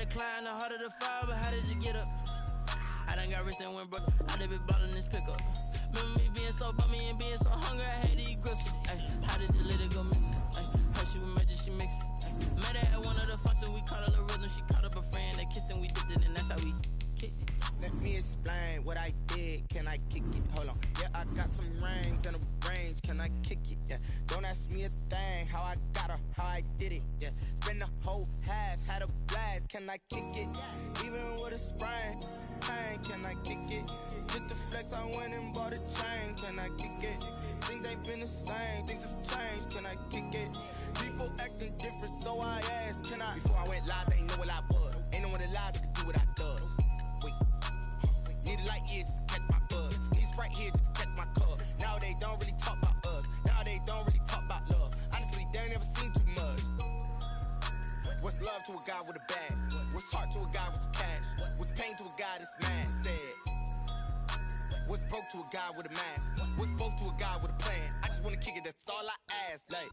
climb, the harder the fall, but how did you get up? I done got rich and went broke. I done been ballin' this pickup. Remember me being so bummy and being so hungry, I had to eat gristle. How did you let it go miss? How she was magic, she mixed it. Met her at one of the functions, we caught a little rhythm. She caught up a friend, they kissed and we dipped it, and that's how we kicked it. Let me explain what I did. Can I kick it? Hold on. Yeah, I got some rings and a range. Can I kick it? Yeah. Don't ask me a thing. How I got her, how I did it. Yeah. Spend the whole half, had a blast. Can I kick it? Even with a sprain. Pain. Can I kick it? Just the flex, I went and bought a chain. Can I kick it? Things ain't been the same. Things have changed. Can I kick it? People acting different, so I asked. Can I? Before I went live, they ain't know what I was. Ain't no one alive that could do what I does. Wait. Need a light here just to catch my buzz. Need Sprite here just to catch my cup. Now they don't really talk about us. Now they don't really talk about love. Honestly, they ain't never seen too much. What's love to a guy with a bag? What's heart to a guy with some cash? What's pain to a guy that's mad? Said. What's broke to a guy with a mask? What's both to a guy with a plan? I just wanna kick it, that's all I ask. Like,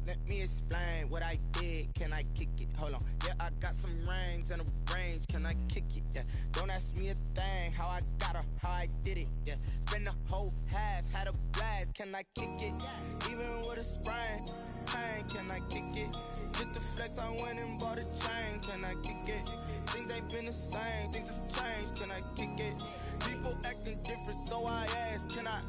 let me explain what I did. Can I kick it? Hold on. Yeah, I got some rings and a range. Can I kick it? Yeah. Don't ask me a thing. How I got her, how I did it. Yeah. Spend the whole half, had a blast. Can I kick it? Even with a sprain. Pain. Can I kick it? Just the flex, I went and bought a chain. Can I kick it? Things ain't been the same. Things have changed. Can I kick it? People acting different, so I ask. Can I?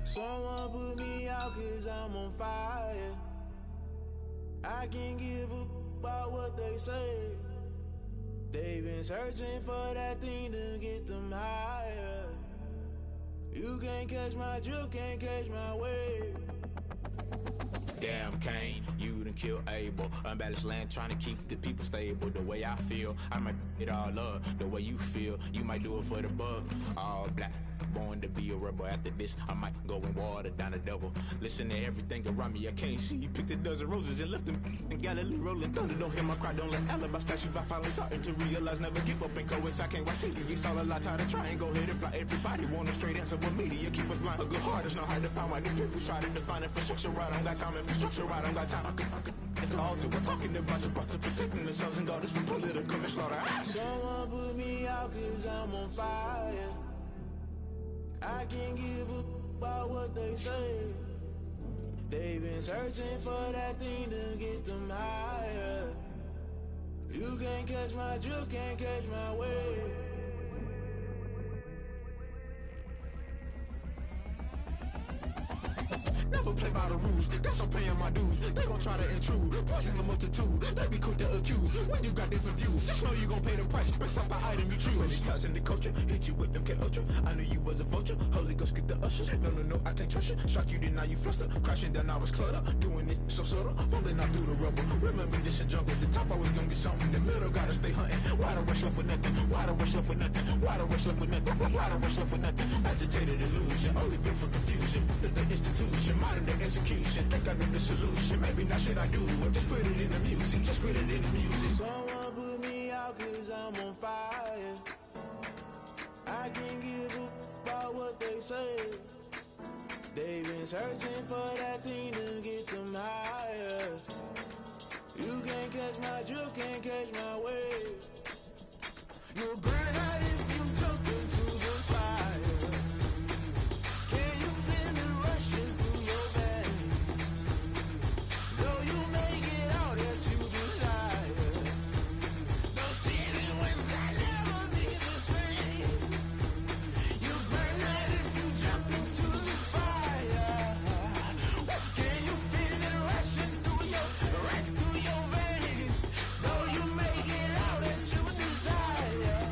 Someone put me out 'cause I'm on fire. I can't give up about what they say. They've been searching for that thing to get them higher. You can't catch my drift, can't catch my wave. Damn, Kane, you done killed Abel. Unbalanced land, trying to keep the people stable. The way I feel, I might it all up. The way you feel, you might do it for the buck. All black, born to be a rebel. After this, I might go and water down the devil. Listen to everything around me, I can't see. Picked a dozen roses and left them in Galilee rolling thunder. Don't hear my cry, don't let alibis pass you. I finally starting to realize, never give up and coincide. Can't watch TV, it's all a lot. Tired of trying, go ahead and fly. Everybody want a straight answer, but media keep us blind. A good heart is not hard to find. Why do people try to define infrastructure right? I don't got time, infrastructure right, I don't got time. I could at the altar, we're talking about your brother, protecting the sons and daughters from political manslaughter. Someone put me out 'cause I'm on fire. I can't give up about what they say. They've been searching for that thing to get them higher. You can't catch my drift, can't catch my wave. Never play by the rules, guess I'm paying my dues. They gon' try to intrude, poison the multitude. They be quick to accuse when you got different views. Just know you gon' pay the price based off the item you choose. Many times in the culture, hit you with them K Ultra. I knew you was a vulture. Holy Ghost get the ushers. No, I can't trust you. Shock you, then now you fluster. Crashing down, I was cluttered. Doing this so subtle, falling out through the rubble. Remember this in jungle. The top I was gonna get something. The middle gotta stay hunting. Why the rush left for nothing? Why the rush left for nothing? Why the rush left for nothing? Why the rush left for nothing? Agitated illusion, only built for confusion. The institution, modern day execution. Think I know the solution. Maybe not shit I do. Just put it in the music. Just put it in the music. Someone put me out 'cause I'm on fire. I can't give up about what they say. They've been searching for that thing to get them higher. You can't catch my drift, can't catch my wave. You'll burn out if you jump into the fire. Can you feel it rushing through your veins? Though you make it all that you desire. No ceiling when that never be the same. You burn out if you jump into the fire. Can you feel it rushing right through your veins? Though you make it all that you desire.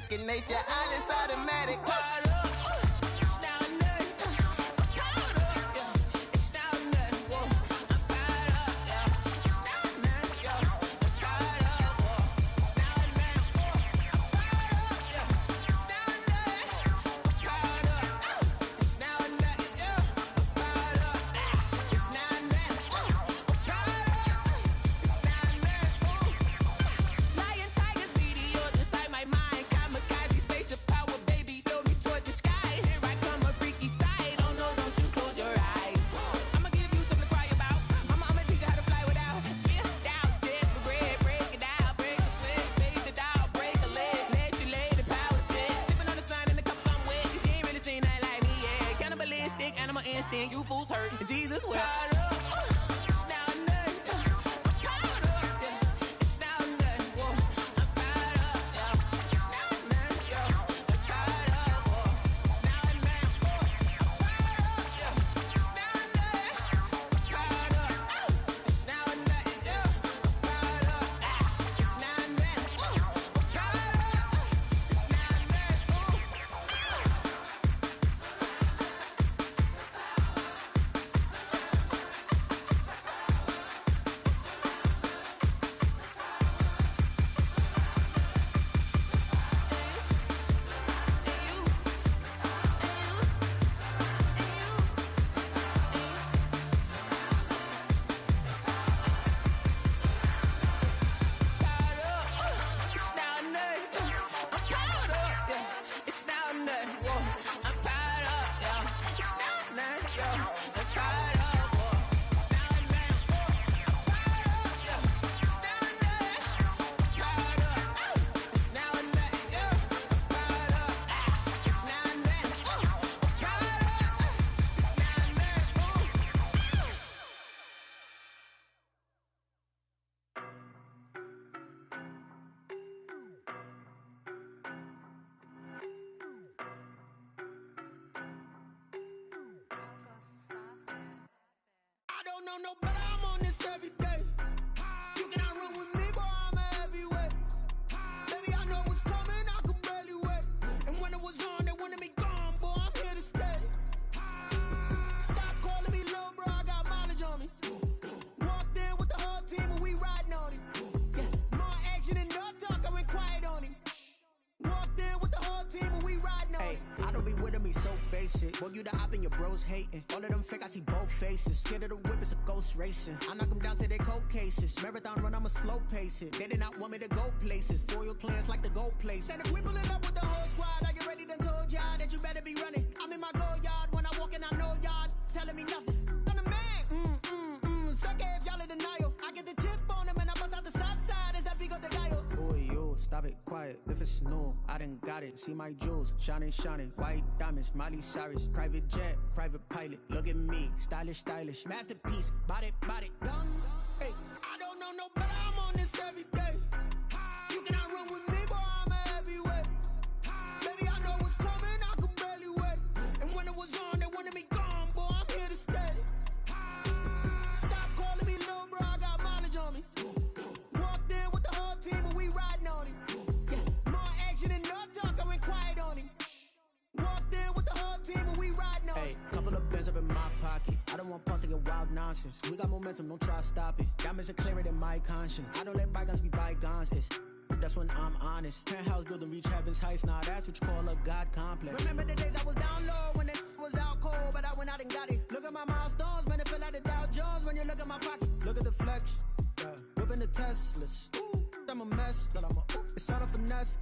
second nature, all is automatic. You fools hurt, Jesus will. No, but I'm on this every day. You cannot run with me, boy, I'm a heavyweight. Baby, I know what's coming, I could barely wait. And when it was on, they wanted me gone, boy, I'm here to stay. Stop calling me little bro, I got mileage on me. Walked in with the whole team and we riding on him. Yeah, more action and no talk, I went quiet on him. Walked in with the whole team and we riding on him. I don't be with him, he's so basic. Boy, you the op and your bros hating. All of them fake, I see both faces. Scared of the whip, it's a ghost racing. I knock them down to their cold cases. Marathon run, I'ma slow pace it. They did not want me to go places. Foil plans like the gold place. And if we pulling up with the whole squad, are you ready? Done told y'all that you better be running. I'm in my go yard when I walk in, I know y'all telling me nothing. I'm the man. Suck it if y'all in denial. I get the chip on them and I bust out the south side. Is that big of the guy? Boy, yo, stop it, quiet. If it's new, I done got it. See my jewels, shining, shining. White diamonds, Miley Cyrus. Private jet, private pilot. Look at me, stylish, stylish. Masterpiece, body, young. Hey, I don't know no better, I'm on this every day. You cannot run with me, boy, I'm a heavyweight. Baby, I know what's coming, I could barely wait. And when it was on, they wanted me gone, boy, I'm here to stay. Stop calling me little bro, I got mileage on me. Walked in with the whole team and we riding on him. Yeah, more action and no talk, I went quiet on him. Walked in with the whole team and we riding on him. Hey, couple of bands up in my pocket. I don't want pulse to get wild nonsense. We got momentum, don't try to stop it. Diamonds are clearer than my conscience. I don't let bygones be bygones. It's that's when I'm honest. Penthouse building reach heaven's heights. Nah, that's what you call a God complex. Remember the days I was down low when it was out cold, but I went out and got it. Look at my milestones, man, it feel like the Dow Jones when you look at my pocket. Look at the flex, yeah. Whipping the Teslas. Ooh, I'm a mess, but it's all a finesse.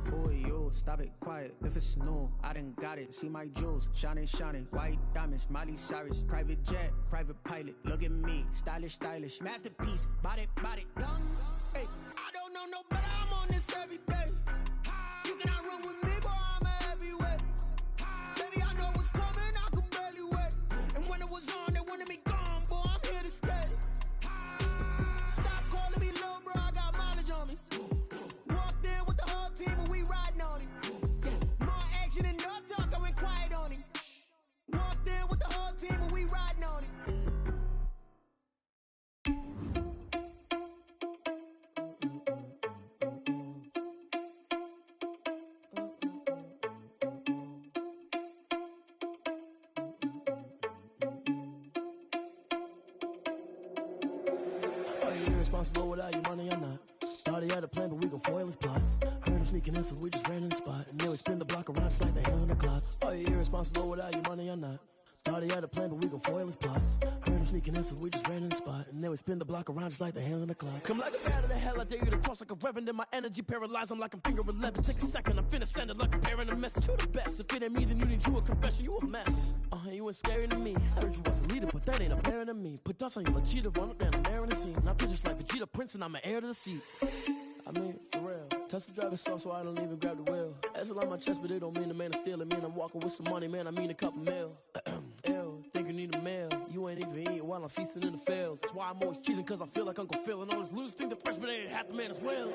Boy, yo, stop it, quiet. If it's new, I done got it. See my jewels, shining, shining. White diamonds, Miley Cyrus. Private jet, private pilot. Look at me, stylish, stylish. Masterpiece, body, young. Hey, I don't know no better, I'm on this every day. You cannot run with me, boy, I'm a heavyweight. Baby, I know what's coming, I could barely wait. And when it was on, they wanted me gone, boy, I'm here to stay. Stop calling me little bro, I got mileage on me. Walked in with the whole team and we riding on him. Yeah, more action and no talk, I went quiet on him. Walked in with the whole team and we riding on him. irresponsible without your money or not. Thought he had a plan, but we gon' foil his plot. Heard him sneaking in, so we just ran in the spot. And then we spin the block around just like the hand on the clock. Are you irresponsible without your money or not? Thought he had a plan, but we gon' foil his plot. Heard him sneaking in, so we just ran in the spot. And then we spin the block around just like the hands on the clock. Come like a bat of the hell, I dare you to cross like a reverend. In my energy paralyzed, I'm like I'm finger 11. Take a second, I'm finna send it like a bearing a message. You the best, if it ain't me, then you need you a confession. You a mess, you ain't scary to me. Heard you was a leader, but that ain't apparent to me. Put dust on you like cheetah, run up down the air in the scene. And I feel just like Vegeta Prince, and I'm an heir to the seat. I mean, for real. Touch the driver's soft so I don't even grab the wheel. That's on my chest, but it don't mean the man is stealing. Mean I'm walking with some money, man, I mean a couple mil. Ew, think you need a meal. You ain't even eating while I'm feasting in the field. That's why I'm always cheesing, cause I feel like Uncle Phil. And all those losers think the freshman ain't half the man as well.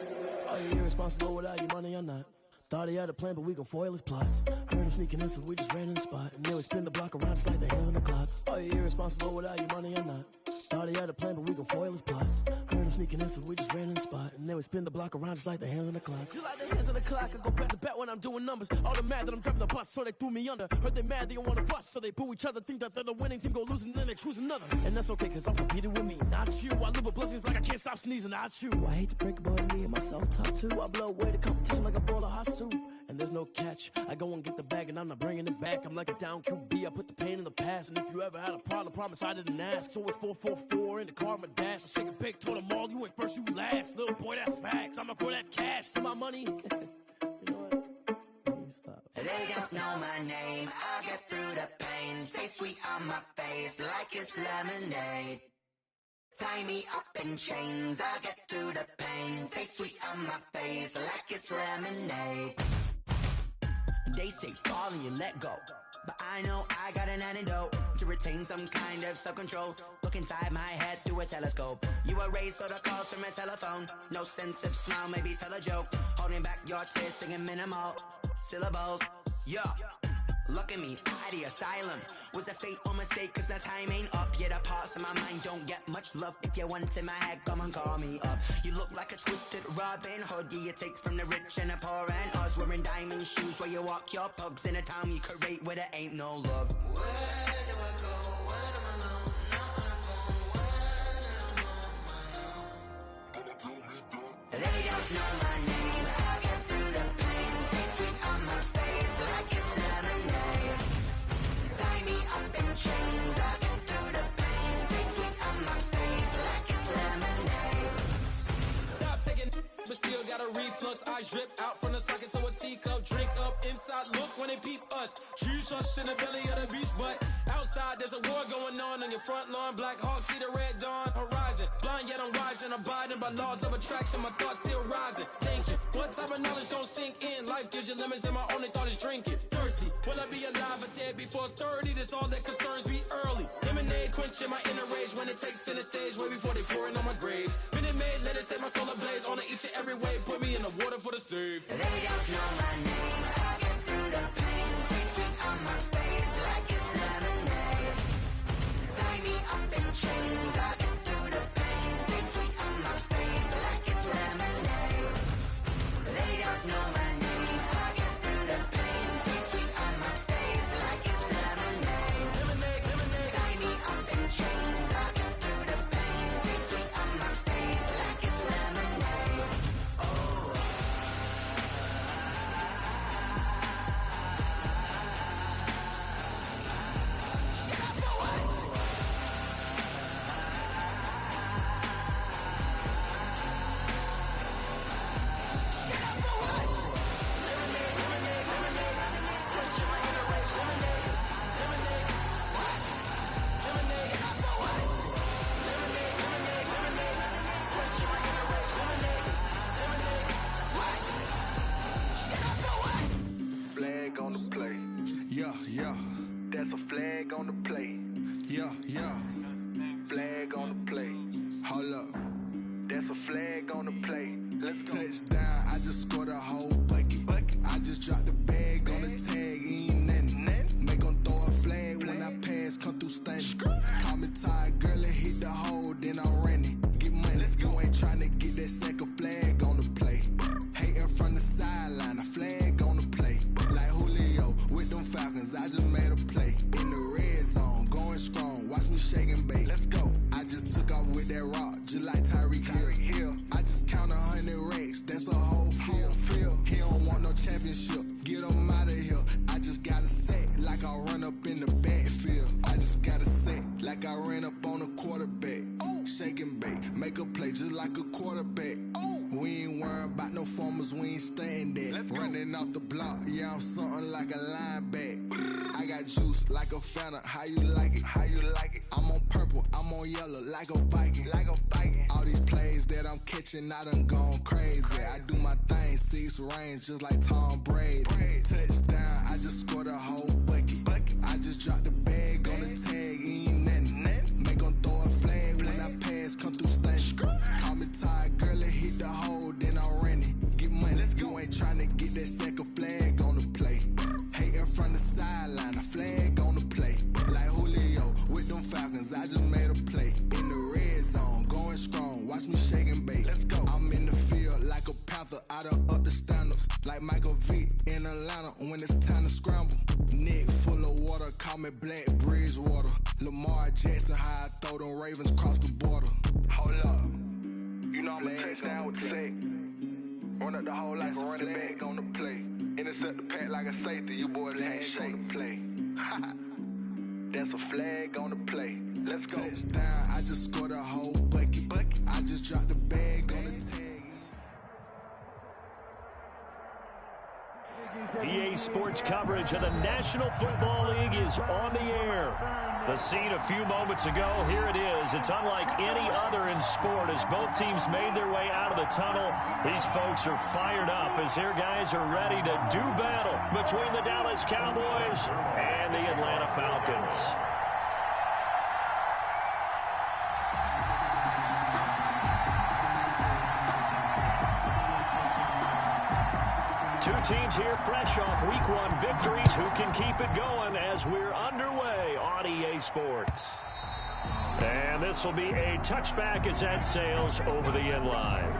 Are you irresponsible without your money or not? Thought he had a plan, but we gon' foil his plot. Heard him sneaking in, so we just ran in the spot. And then we spin the block around just like the hands on the clock. Are you irresponsible without your money or not? Thought he had a plan, but we gon' foil his plot. Heard him sneaking in, so we just ran in the spot. And then we spin the block around just like the hands on the clock. Just like the hands on the clock, I go back to back when I'm doing numbers. All the mad that I'm driving the bus, so they threw me under. Heard they mad, they don't wanna bust, so they boo each other. Think that they're the winning team, go losing, then they choose another. And that's okay, cause I'm competing with me, not you. I live with blessings like I can't stop sneezing, not you. I hate to break it, but me and myself top two. I blow away the competition like a bowl of hot soup. And there's no catch, I go and get the bag and I'm not bringing it back. I'm like a down QB, I put the pain in the past. And if you ever had a problem, promise I didn't ask. So it's 444 in the car, my dash. I shake a big, told them all, you ain't first, you last. Little boy, that's facts, I'ma throw that cash to my money. You know what? Let me stop. They don't know my name, I'll get through the pain. Taste sweet on my face like it's lemonade. Tie me up in chains, I'll get through the pain. Taste sweet on my face like it's lemonade. They say fall and you let go, but I know I got an antidote to retain some kind of self-control. Look inside my head through a telescope. You erase all the calls from a telephone. No sense of smile, maybe tell a joke. Holding back your tears, singing minimal syllables. Yeah, look at me, out the asylum. Was a fate or mistake, cause the time ain't up. Yeah, the parts of my mind don't get much love. If you want in my head, come and call me up. You look like a twisted Robin Hood. Yeah, you take from the rich and the poor and us. Wearing diamond shoes where you walk your pugs in a town you create where there ain't no love. Where do I go? Where do I know? Not on the phone. When I'm on my own. They don't know my name, I'll get through the pain. Taste sweet on my face like it's lemonade. Tie me up in chains, I'll get through the pain. Taste sweet on my face like it's lemonade. Stop taking, but still got a reflux. Eyes drip out from the socket to a teacup. Drink up inside, look when they peep us. Huge us in the belly of the beach, but outside there's a war going on your front lawn. Black Hawk, see the red dawn horizon. Blind yet I'm rising, abiding by laws of attraction. My thoughts still rising. Thinking, what type of knowledge don't sink in? Life gives you lemons, and my only thought is drinking. Thirsty, will I be alive or dead before 30? That's all that concerns me early. Lemonade quenching my inner rage when it takes center stage, way before they pour it on my grave. Minute Maid, let it set my soul ablaze. On each and every way, put me in the water for the save. They don't know my name, I'll get through the pain. Taste sweet on my face like it's lemonade. Tie me up in chains, I'll get through the pain. Taste sweet on my face like it's lemonade. They don't know my name, I'll get through the pain. Taste sweet on my face like it's lemonade. Tie me up in chains, I'll get through the pain. Taste sweet on my face like it's lemonade. Flag on the play. Yeah, yeah. That's a flag on the play. Yeah, yeah. Flag on the play. Hold up. That's a flag on the play. Let's go. Touchdown, I just scored a whole bucket. I just dropped the bag on the tag, ain't nothing. Make 'em throw a flag when I pass, come through stunning. Call me tired, girl, and hit the hole, then I'm running. Get money, you ain't tryna get that second flag on the play. Hating from the sideline, a flag on the play. Like Julio with them Falcons, I just made a play. In the red zone, going strong, watch me shake and bake. Let's go. I just took off with that rock, just like Tyreek Hill. quarterback. We ain't worrying about no formers, we ain't staying there. Running off the block, yeah, I'm something like a linebacker. I got juice like a Fanta, how you like it? How you like it? I'm on purple, I'm on yellow, like a Viking. Like a Viking. All these plays that I'm catching, I done gone crazy. I do my thing, 6 range, just like Tom Brady. Touchdown, I just scored a whole bucket. I just dropped the bag on the tag, ain't nothing. Make 'em throw a flag when I pass, come through stunning. Call me tired, girl, it hit the hole, then I ran it. Get money, you ain't tryna get that second flag on the play. Hating from the sideline, a flag on the play. Like Julio with them Falcons, I just made a play. In the red zone, going strong, watch me shake and bake. I'm in the field like a panther, I done up the standards. Like Michael Vick in Atlanta when it's time to scramble. Neck full of water, call me Black Bridgewater. Lamar Jackson, how I throw them Ravens across the border. Hold up, you know I'm a touchdown with the sack. Run up the whole like a running back on the play. Intercept the pack like a safety, you boys ain't shake the play. That's a flag on the play. Let's go. Touchdown, I just scored a whole bucket. I just dropped the bag on the tag. EA Sports coverage of the National Football League is on the air. The scene a few moments ago, here it is. It's unlike any other in sport as both teams made their way out of the tunnel. These folks are fired up as their guys are ready to do battle between the Dallas Cowboys and the Atlanta Falcons. Two teams here fresh off Week 1 victories. Who can keep it going as we're underway on EA Sports? And this will be a touchback as that sails over the end line.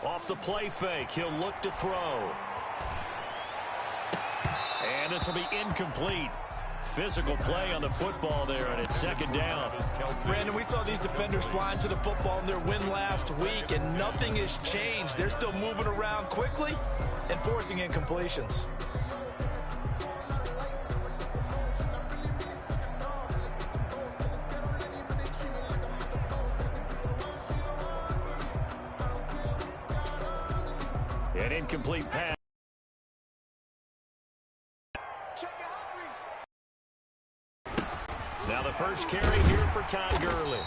Off the play fake, he'll look to throw. And this will be incomplete. Physical play on the football there, and it's second down. Brandon, we saw these defenders flying to the football in their win last week, and nothing has changed. They're still moving around quickly and forcing incompletions. An incomplete pass. Now the first carry here for Todd Gurley.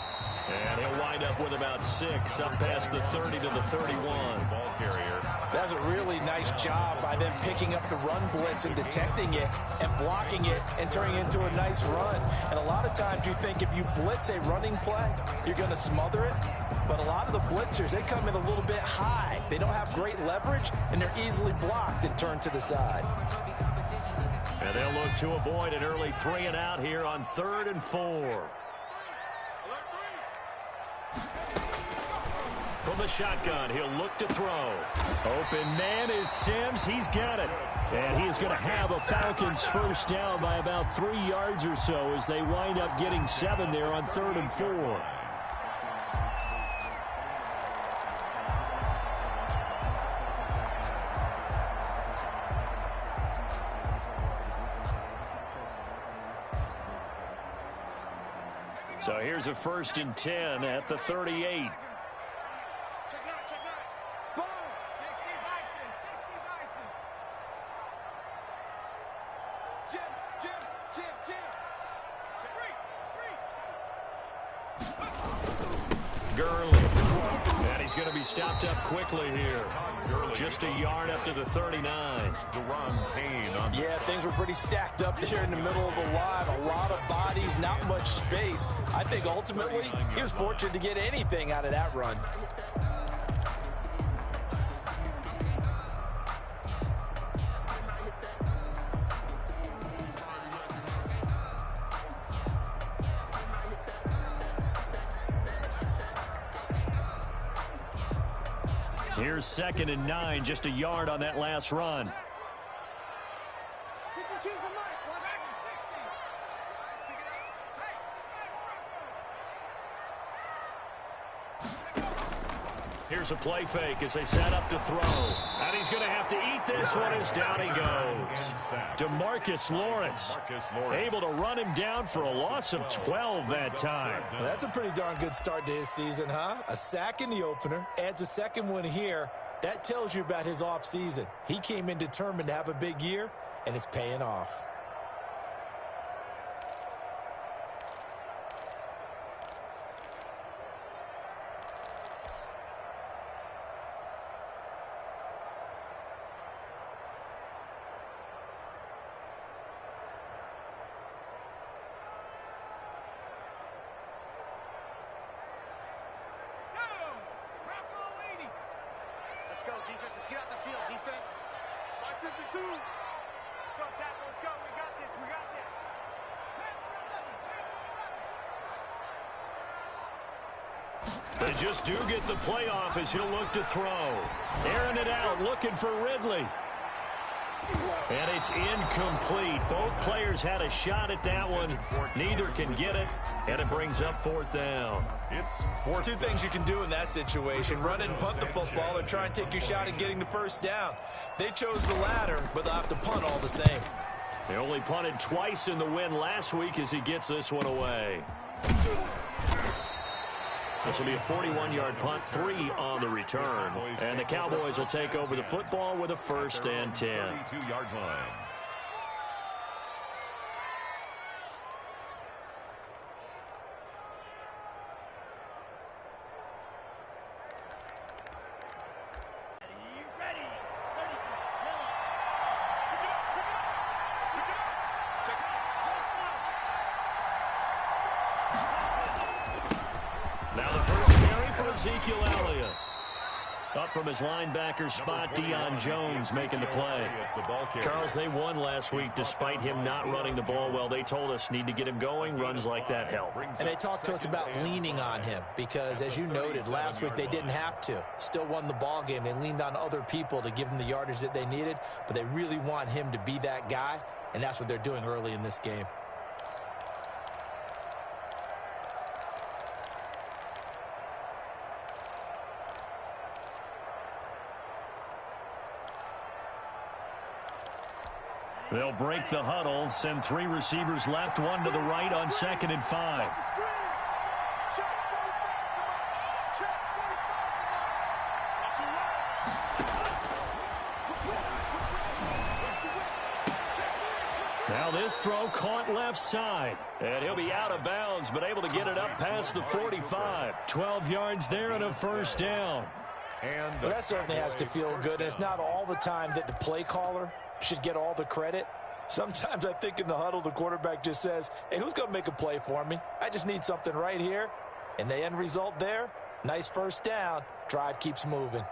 And he'll wind up with about 6 up past the 30 to the 31. Ball carrier. That's a really nice job by them picking up the run blitz and detecting it and blocking it and turning it into a nice run. And a lot of times you think if you blitz a running play, you're going to smother it. But a lot of the blitzers, they come in a little bit high. They don't have great leverage, and they're easily blocked and turned to the side. And they'll look to avoid an early 3 and out here on 3rd and 4. From the shotgun, he'll look to throw. Open man is Sims. He's got it. And he is going to have a Falcons first down by about 3 yards or so as they wind up getting 7 there on 3rd and 4. So here's a 1st and 10 at the 38. Gurley. And he's going to be stopped up quickly here. Just a yard up to the 39. Yeah, things were pretty stacked up there in the middle of the line. A lot of bodies, not much space. I think ultimately he was fortunate to get anything out of that run. Here's 2nd and 9, just a yard on that last run. Here's a play fake as they set up to throw. And he's going to have to eat this one as down he goes. DeMarcus Lawrence able to run him down for a loss of 12 that time. Well, that's a pretty darn good start to his season, huh? A sack in the opener, adds a second one here. That tells you about his offseason. He came in determined to have a big year, and it's paying off. Let's go, defense. Let's get out the field, defense. 552. Let's go, tackle. Let's go. We got this. We got this. They just do get the playoff as he'll look to throw. Airing it out, looking for Ridley. And it's incomplete. Both players had a shot at that one. Neither can get it, and it brings up 4th down. Two things you can do in that situation: run and punt the football, or try and take your shot at getting the first down. They chose the latter, but they'll have to punt all the same. They only punted twice in the win last week as he gets this one away. This will be a 41-yard punt, 3 on the return. And the Cowboys will take over the football with a 1st and 10. 32-yard line. Now the first carry for Ezekiel Elliott. Up from his linebacker spot, Deion Jones making the play. Charles, they won last week despite him not running the ball well. They told us need to get him going. Runs like that help. And they talked to us about leaning on him because, as you noted, last week they didn't have to. Still won the ball game. They leaned on other people to give them the yardage that they needed, but they really want him to be that guy, and that's what they're doing early in this game. They'll break the huddle, send 3 receivers left, 1 to the right on 2nd and 5. Now this throw caught left side. And he'll be out of bounds, but able to get it up past the 45. 12 yards there and a 1st down. Well, that certainly has to feel good. And it's not all the time that the play caller should get all the credit. Sometimes I think in the huddle, the quarterback just says, hey, who's going to make a play for me? I just need something right here. And the end result there, nice 1st down. Drive keeps moving.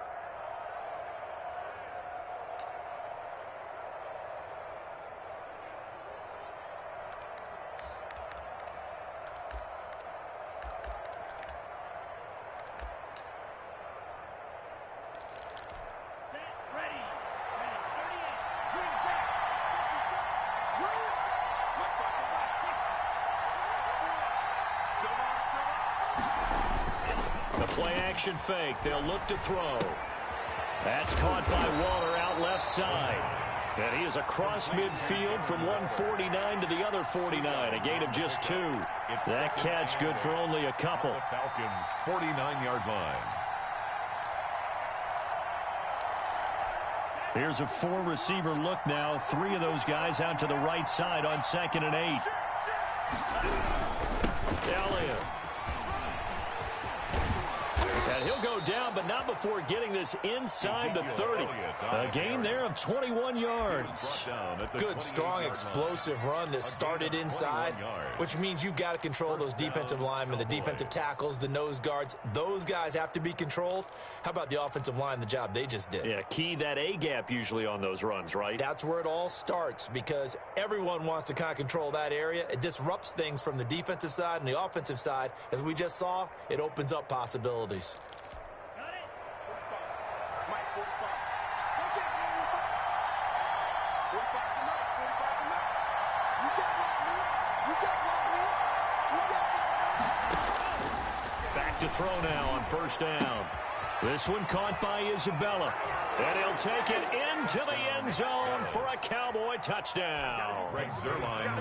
Play action fake. They'll look to throw. That's caught by Waller out left side. And he is across midfield from 149 to the other 49. A gain of just 2. That catch good for only a couple. Falcons 49-yard line. Here's a 4-receiver look now. 3 of those guys out to the right side on 2nd and 8. Elliott. And he'll go down, but not before getting this inside the 30. A gain there of 21 yards. Good, strong, explosive run that started inside, which means you've got to control those defensive linemen, the defensive tackles, the nose guards. Those guys have to be controlled. How about the offensive line, the job they just did? Yeah, key that A-gap usually on those runs, right? That's where it all starts because everyone wants to kind of control that area. It disrupts things from the defensive side and the offensive side. As we just saw, it opens up possibilities. Back to throw now on first down. This one caught by Isabella. And he'll take it into the end zone for a Cowboy touchdown.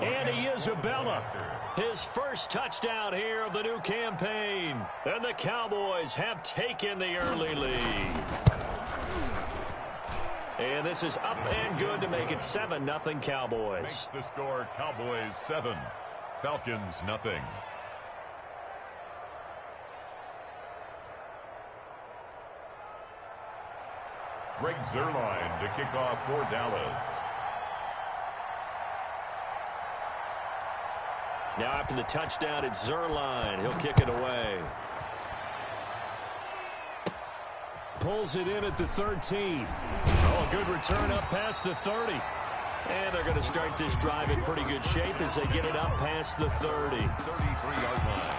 Andy Isabella, his first touchdown here of the new campaign. And the Cowboys have taken the early lead. And this is up and good to make it 7-0 Cowboys. Makes the score Cowboys 7, Falcons 0. Greg Zuerlein to kick off for Dallas. Now after the touchdown, it's Zuerlein. He'll kick it away. Pulls it in at the 13. Oh, a good return up past the 30. And they're going to start this drive in pretty good shape as they get it up past the 30. 33-yard line.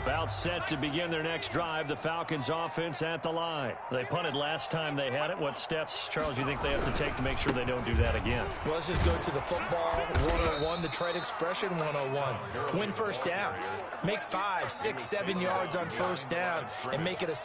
About set to begin their next drive. The Falcons offense at the line. They punted last time they had it. What steps, Charles, you think they have to take to make sure they don't do that again? Well, let's just go to the football 101, the trade expression 101. Win first down. Make 5, 6, 7 yards on first down and make it a...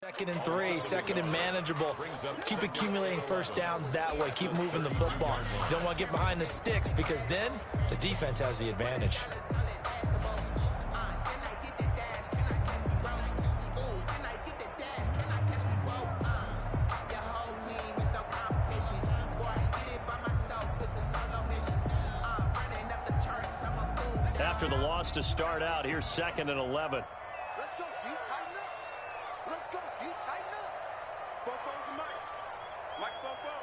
Second and 3, second and manageable. Keep accumulating first downs that way. Keep moving the football. You don't want to get behind the sticks because then the defense has the advantage. After the loss to start out, here's 2nd and 11. Let's go, D. Tighten up. Let's go, D. Tighten up. Bobo's the mic. Mike's Bobo.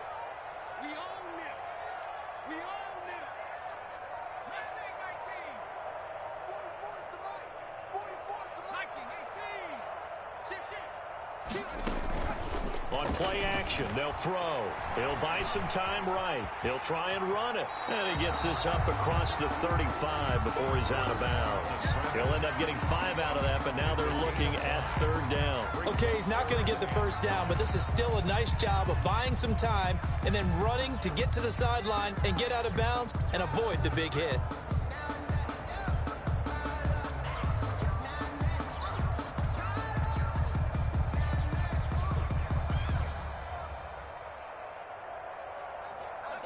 We own them. We own them. Mustang 19. 44 is the mic. 44 is the mic. 18. Shift, shift. Keep it. On play action, they'll throw. He'll buy some time right. He'll try and run it. And he gets this up across the 35 before he's out of bounds. He'll end up getting 5 out of that, but now they're looking at 3rd down. Okay, he's not going to get the first down, but this is still a nice job of buying some time and then running to get to the sideline and get out of bounds and avoid the big hit.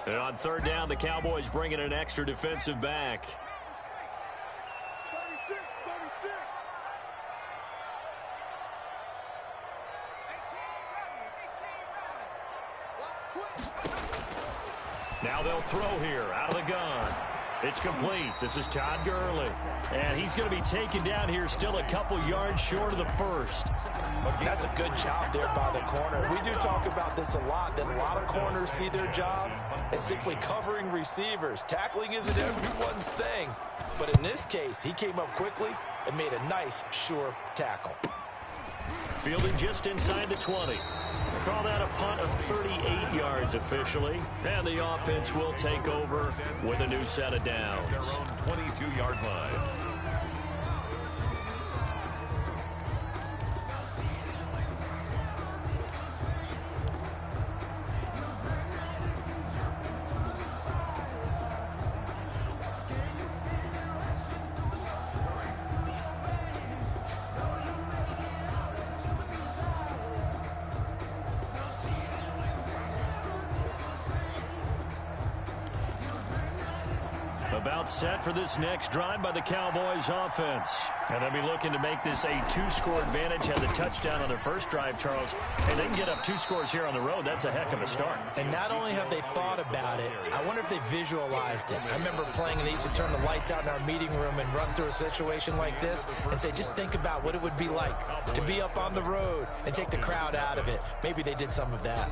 And on 3rd down, the Cowboys bring in an extra defensive back. 36, 36. Now they'll throw here out of the gun. It's complete. This is Todd Gurley. And he's going to be taken down here still a couple yards short of the first. That's a good job there by the corner. We do talk about this a lot, that a lot of corners see their job as simply covering receivers. Tackling isn't everyone's thing. But in this case, he came up quickly and made a nice, sure tackle. Fielding just inside the 20. Call that a punt of 38 yards officially. And the offense will take over with a new set of downs. Their own 22-yard line. About set for this next drive by the Cowboys offense. And they'll be looking to make this a two-score advantage. Had the touchdown on their first drive, Charles. And they can get up 2 scores here on the road. That's a heck of a start. And not only have they thought about it, I wonder if they visualized it. I remember playing and they used to turn the lights out in our meeting room and run through a situation like this and say, just think about what it would be like to be up on the road and take the crowd out of it. Maybe they did some of that.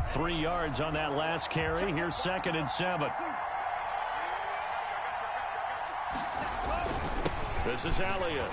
Three yards on that last carry. Here's 2nd and 7. This is Elliott.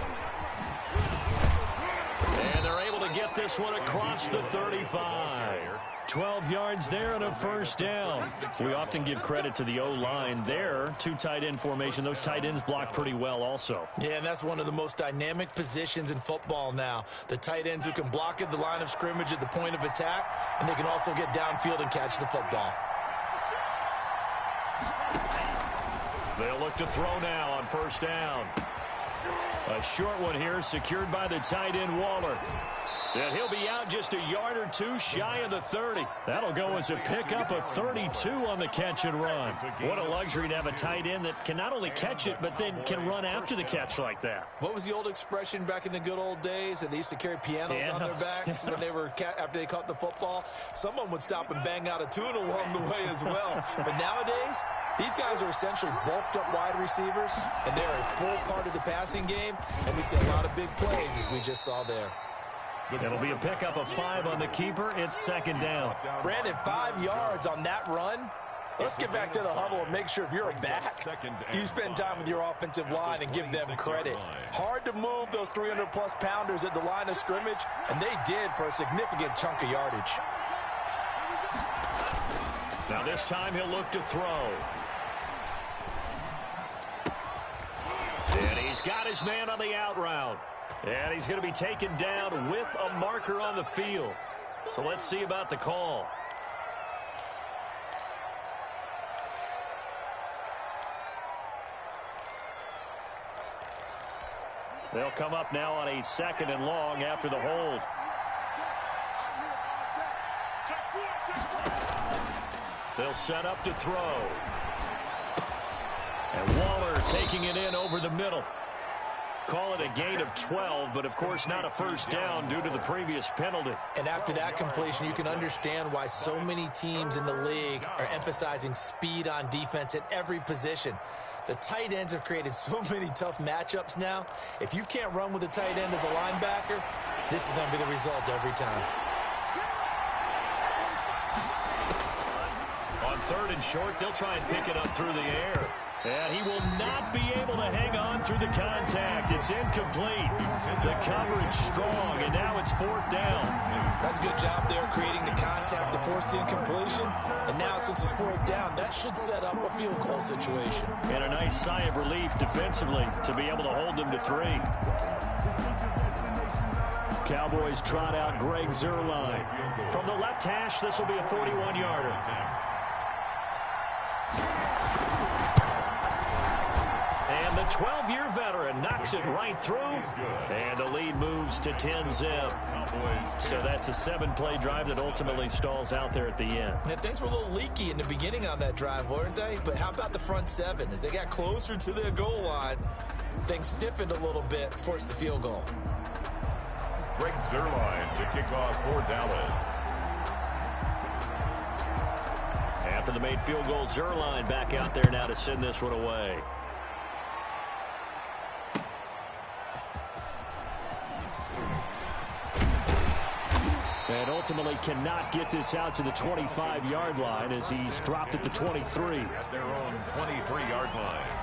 And they're able to get this one across the 35. 12 yards there and a first down. We often give credit to the O-line there. 2 tight end formation. Those tight ends block pretty well also. Yeah, and that's one of the most dynamic positions in football now. The tight ends who can block at the line of scrimmage at the point of attack, and they can also get downfield and catch the football. They'll look to throw now on first down. A short one here, secured by the tight end Waller. And he'll be out just a yard or 2 shy of the 30. That'll go as a pickup of 32 on the catch and run. What a luxury to have a tight end that can not only catch it, but then can run after the catch like that. What was the old expression back in the good old days? That they used to carry pianos on their backs when they were after they caught the football. Someone would stop and bang out a tune along the way as well. But nowadays, these guys are essentially bulked up wide receivers, and they're a full part of the passing game, and we see a lot of big plays as we just saw there. It'll be a pickup of 5 on the keeper. It's 2nd down. Brandon, 5 yards on that run. Let's get back to the huddle and make sure if you're a back, you spend time with your offensive line and give them credit. Hard to move those 300-plus pounders at the line of scrimmage, and they did for a significant chunk of yardage. Now this time he'll look to throw. And he's got his man on the out route. And he's going to be taken down with a marker on the field. So let's see about the call. They'll come up now on a 2nd and long after the hold. They'll set up to throw. And Waller taking it in over the middle. Call it a gain of 12, but of course not a first down due to the previous penalty. And after that completion, you can understand why so many teams in the league are emphasizing speed on defense at every position. The tight ends have created so many tough matchups now. If you can't run with a tight end as a linebacker, this is going to be the result every time. On 3rd and short, they'll try and pick it up through the air. And he will not be able to hang on through the contact. It's incomplete. The coverage strong, and now it's 4th down. That's a good job there creating the contact to force the incompletion. And now since it's 4th down, that should set up a field goal situation. And a nice sigh of relief defensively to be able to hold them to 3. Cowboys trot out Greg Zuerlein. From the left hash, this will be a 41-yarder. And the 12-year veteran shoulder and knocks it right through. And the lead moves to 10-zip. So that's a 7-play drive that ultimately stalls out there at the end. And things were a little leaky in the beginning on that drive, weren't they? But how about the front 7? As they got closer to their goal line, things stiffened a little bit, forced the field goal. Greg Zuerlein to kick off for Dallas. After the made field goal, Zuerlein back out there now to send this one away. And ultimately cannot get this out to the 25-yard line as he's dropped at the 23. At their own 23-yard line.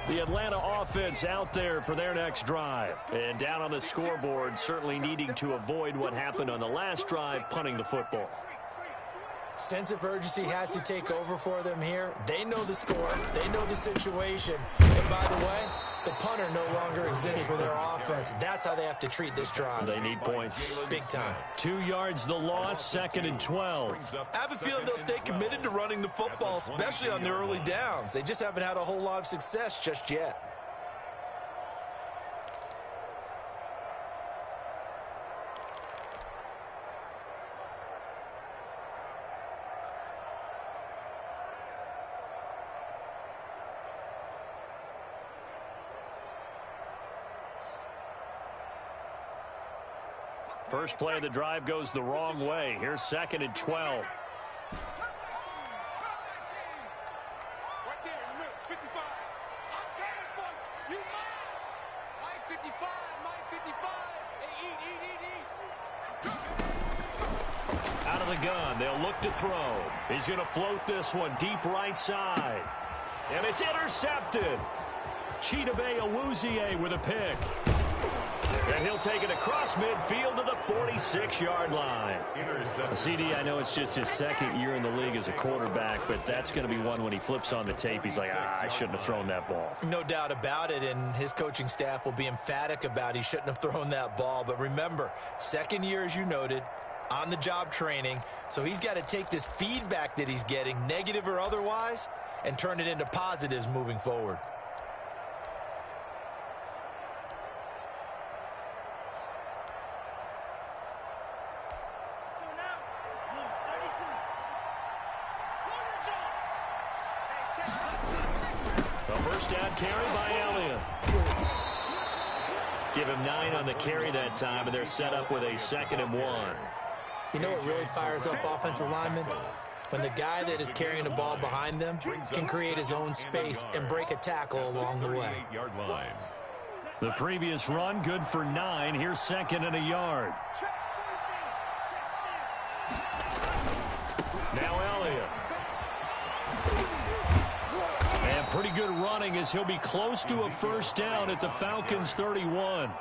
The Atlanta offense out there for their next drive. And down on the scoreboard, certainly needing to avoid what happened on the last drive, punting the football. Sense of urgency has to take over for them here. They know the score. They know the situation. And by the way, the punter no longer exists for their offense. That's how they have to treat this drive. They need points. Big time. 2 yards the loss, 2nd and 12. I have a feeling they'll stay committed to running the football, especially on their early downs. They just haven't had a whole lot of success just yet. First play of the drive goes the wrong way. Here's 2nd and 12. Out of the gun, they'll look to throw. He's going to float this one deep right side. And it's intercepted. Chidobe Awuzie with a pick. And he'll take it across midfield to the 46-yard line. CD, I know it's just his 2nd year in the league as a quarterback, but that's going to be one when he flips on the tape. He's like, I shouldn't have thrown that ball. No doubt about it, and his coaching staff will be emphatic about he shouldn't have thrown that ball. But remember, 2nd year, as you noted, on-the-job training, so he's got to take this feedback that he's getting, negative or otherwise, and turn it into positives moving forward. Carry by Elliott. Give him 9 on the carry that time, and they're set up with a 2nd and 1. You know what really fires up offensive linemen? When the guy that is carrying the ball behind them can create his own space and break a tackle along the way. The previous run, good for 9. Here's 2nd and a yard. Now Elliott. And pretty good running as he'll be close to a first down at the Falcons' 31.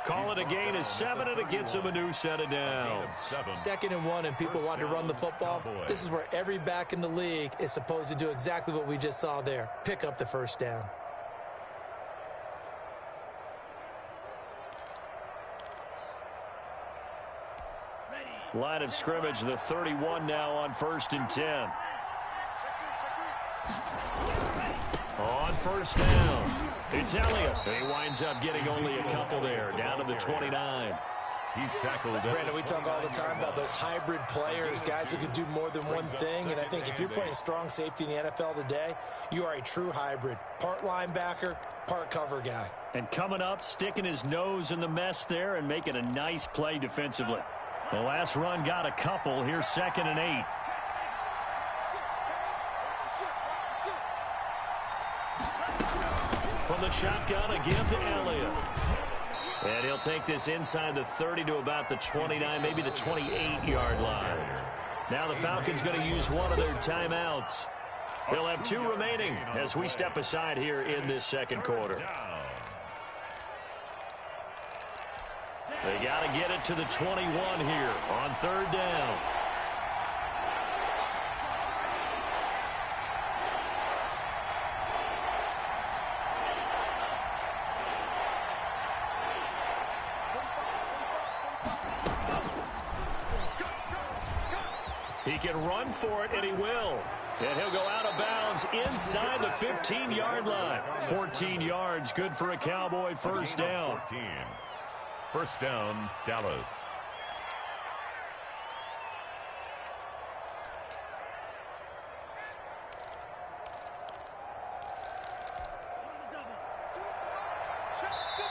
Call it a gain of 7, and it gets him a new set of downs. 2nd and 1, and people want to run the football. This is where every back in the league is supposed to do exactly what we just saw there. Pick up the first down. Line of scrimmage, the 31 now on 1st and 10. On first down, it's Elliott. He winds up getting only a couple there, down to the 29. He's tackled. Brandon, we talk all the time about those hybrid players, guys who can do more than one thing, and I think if you're playing strong safety in the NFL today, you are a true hybrid. Part linebacker, part cover guy. And coming up, sticking his nose in the mess there and making a nice play defensively. The last run got a couple. Here's 2nd and 8. From the shotgun again to Elliott. And he'll take this inside the 30 to about the 29, maybe the 28-yard line. Now the Falcons going to use one of their timeouts. They'll have 2 remaining as we step aside here in this 2nd quarter. They got to get it to the 21 here on 3rd down. He can run for it, and he will. And he'll go out of bounds inside the 15-yard line. 14 yards, good for a Cowboy first down. 14. First down, Dallas.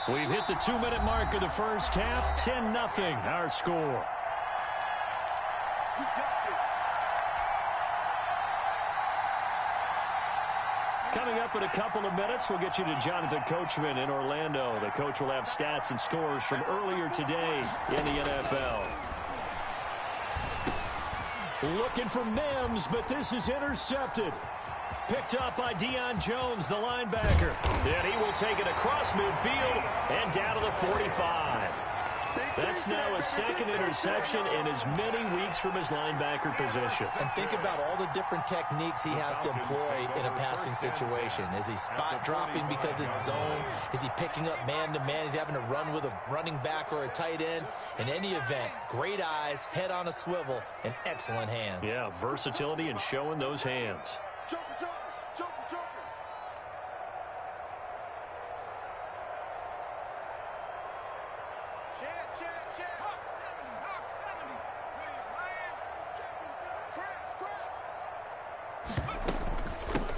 We've hit the 2-minute mark of the first half. 10-0, our score. Coming up in a couple of minutes, we'll get you to Jonathan Coachman in Orlando. The coach will have stats and scores from earlier today in the NFL. Looking for Mims, but this is intercepted. Picked up by Deion Jones, the linebacker. And he will take it across midfield and down to the 45. That's now a second interception in as many weeks from his linebacker position. And think about all the different techniques he has to employ in a passing situation. Is he spot dropping because it's zone? Is he picking up man-to-man? Is he having to run with a running back or a tight end? In any event, great eyes, head on a swivel, and excellent hands. Yeah, versatility and showing those hands.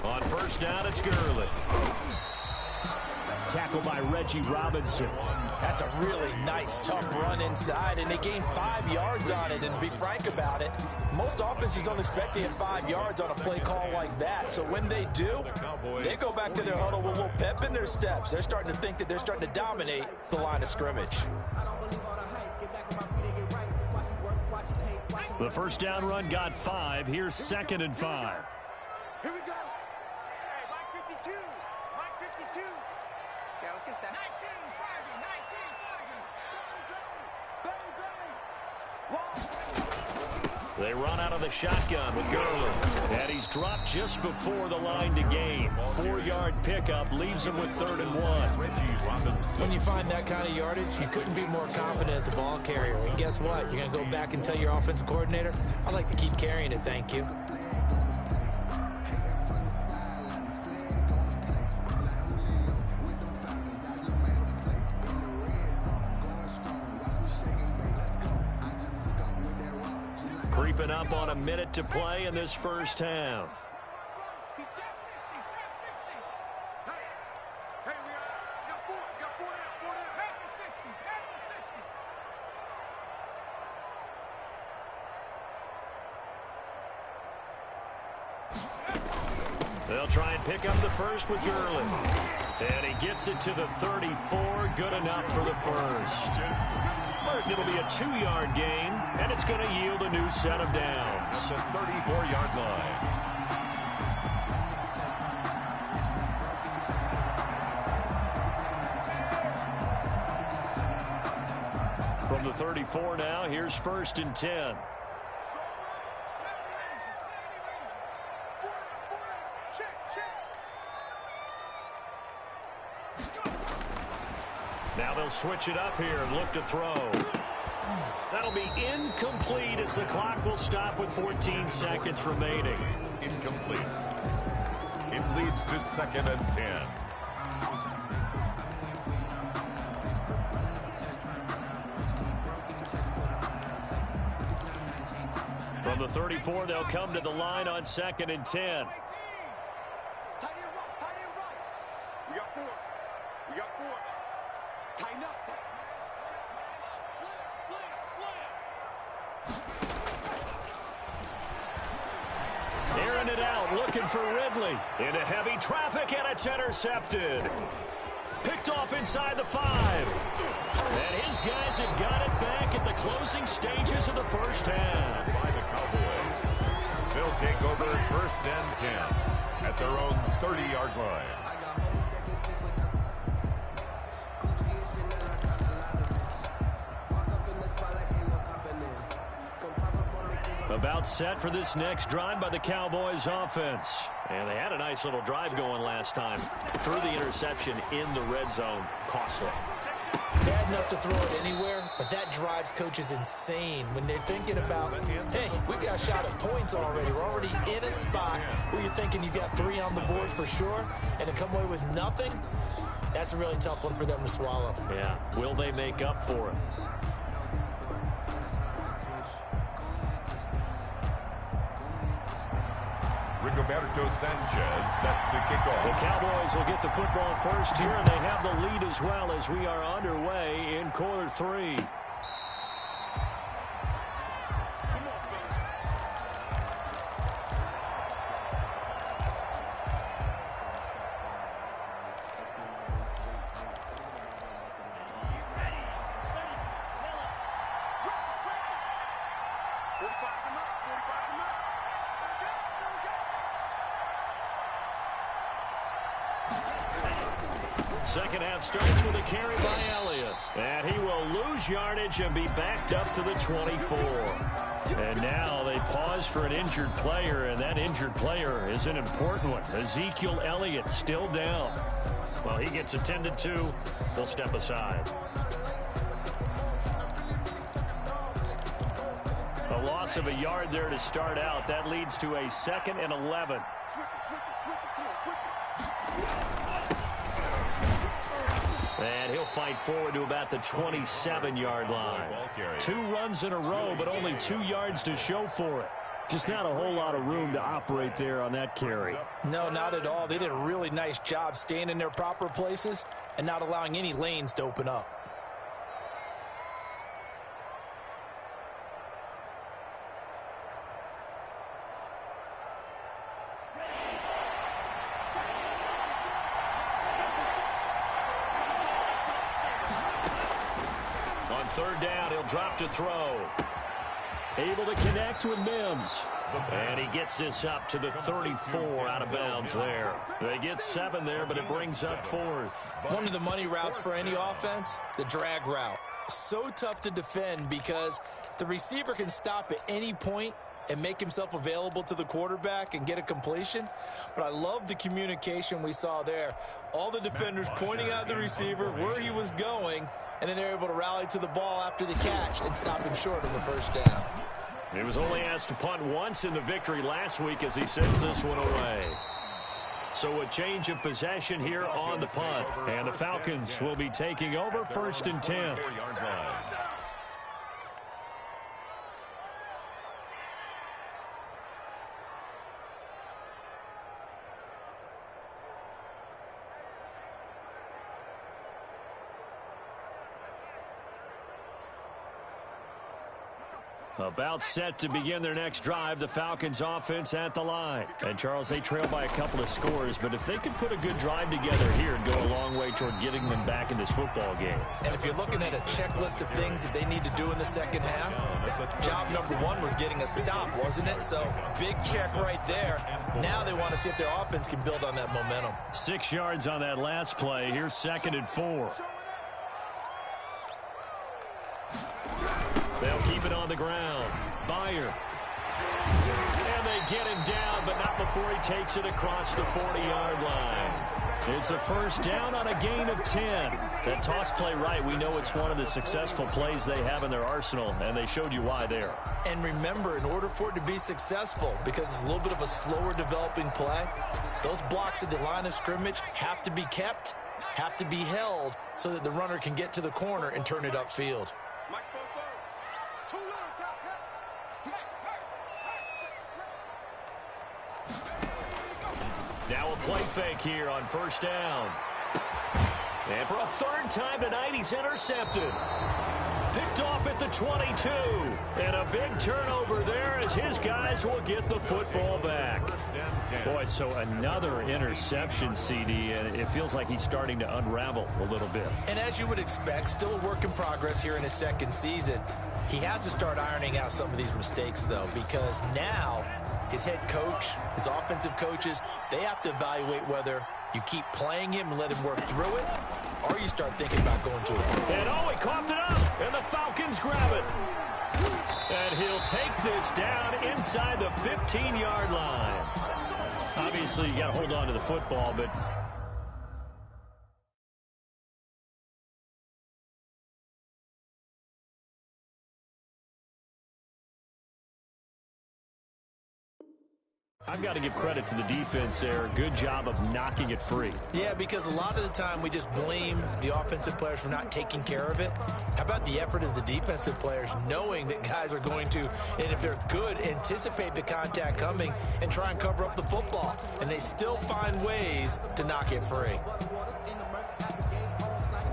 On first down, it's Gurley. Tackled by Reggie Robinson. That's a really nice, tough run inside, and they gained 5 yards on it. And to be frank about it, most offenses don't expect to hit 5 yards on a play call like that. So when they do, they go back to their huddle with a little pep in their steps. They're starting to think that they're starting to dominate the line of scrimmage. The first down run got 5. Here's 2nd and 5. Here we go. Hey, Mike 52. Mike 52. Yeah, let's get set. 19, 5, 19, 5. They run out of the shotgun with Gurley. And he's dropped just before the line to gain. 4-yard pickup leaves him with 3rd and 1. When you find that kind of yardage, you couldn't be more confident as a ball carrier. And guess what? You're going to go back and tell your offensive coordinator, I'd like to keep carrying it, thank you. Creeping up on a minute to play in this first half. They'll try and pick up the first with Gurley. And he gets it to the 34. Good enough for the first. It'll be a 2-yard gain, and it's going to yield a new set of downs. At the 34-yard line. From the 34 now, here's 1st and 10. Now they'll switch it up here and look to throw. That'll be incomplete as the clock will stop with 14 seconds remaining. Incomplete. It leads to 2nd and 10. From the 34, they'll come to the line on 2nd and 10. We got 4. We got 4. Tighten up. Airing it out, looking for Ridley. Into heavy traffic, and it's intercepted. Picked off inside the 5. And his guys have got it back at the closing stages of the first half. By the Cowboys. They'll take over 1st and 10 at their own 30-yard line. About set for this next drive by the Cowboys offense. And they had a nice little drive going last time. Threw the interception in the red zone. Costly. Bad enough to throw it anywhere, but that drives coaches insane when they're thinking about, hey, we got a shot at points already. We're already in a spot where you're thinking you got 3 on the board for sure, and to come away with nothing, that's a really tough one for them to swallow. Yeah, will they make up for it? Rigoberto Sanchez set to kick off. The Cowboys will get the football first here, and they have the lead as well as we are underway in quarter 3. Second half starts with a carry by Elliott. And he will lose yardage and be backed up to the 24. And now they pause for an injured player, and that injured player is an important one. Ezekiel Elliott still down. Well, he gets attended to. They'll step aside. A loss of a yard there to start out. That leads to a 2nd and 11. And he'll fight forward to about the 27-yard line. 2 runs in a row, but only 2 yards to show for it. Just not a whole lot of room to operate there on that carry. No, not at all. They did a really nice job staying in their proper places and not allowing any lanes to open up. Third down, he'll drop to throw. Able to connect with Mims. And he gets this up to the 34 out of bounds there. They get 7 there, but it brings up 4th. One of the money routes for any offense, the drag route. So tough to defend because the receiver can stop at any point and make himself available to the quarterback and get a completion. But I love the communication we saw there. All the defenders pointing out the receiver, where he was going, and then they're able to rally to the ball after the catch and stop him short of the first down. He was only asked to punt once in the victory last week as he sends this one away. So a change of possession here on the punt. And the Falcons will be taking over 1st and 10. About set to begin their next drive, the Falcons offense at the line. And, Charles, they trail by a couple of scores, but if they could put a good drive together here and go a long way toward getting them back in this football game. And if you're looking at a checklist of things that they need to do in the second half, job number 1 was getting a stop, wasn't it? So, big check right there. Now they want to see if their offense can build on that momentum. 6 yards on that last play. Here's 2nd and 4. They'll keep it on the ground. Byer. And they get him down, but not before he takes it across the 40-yard line. It's a first down on a gain of 10. That toss play right, we know it's one of the successful plays they have in their arsenal, and they showed you why there. And remember, in order for it to be successful, because it's a little bit of a slower developing play, those blocks at the line of scrimmage have to be kept, have to be held, so that the runner can get to the corner and turn it upfield. Now a play fake here on first down. And for a 3rd time tonight, he's intercepted. Picked off at the 22. And a big turnover there as his guys will get the football back. Boy, so another interception, CD, and it feels like he's starting to unravel a little bit. And as you would expect, still a work in progress here in his 2nd season. He has to start ironing out some of these mistakes, though, because now his head coach, his offensive coaches, they have to evaluate whether you keep playing him and let him work through it, or you start thinking about going to it. And he coughed it up, and the Falcons grab it. And he'll take this down inside the 15-yard line. Obviously, you got to hold on to the football, but I've got to give credit to the defense there. Good job of knocking it free. Yeah, because a lot of the time we just blame the offensive players for not taking care of it. How about the effort of the defensive players knowing that guys are going to, and if they're good, anticipate the contact coming and try and cover up the football. And they still find ways to knock it free.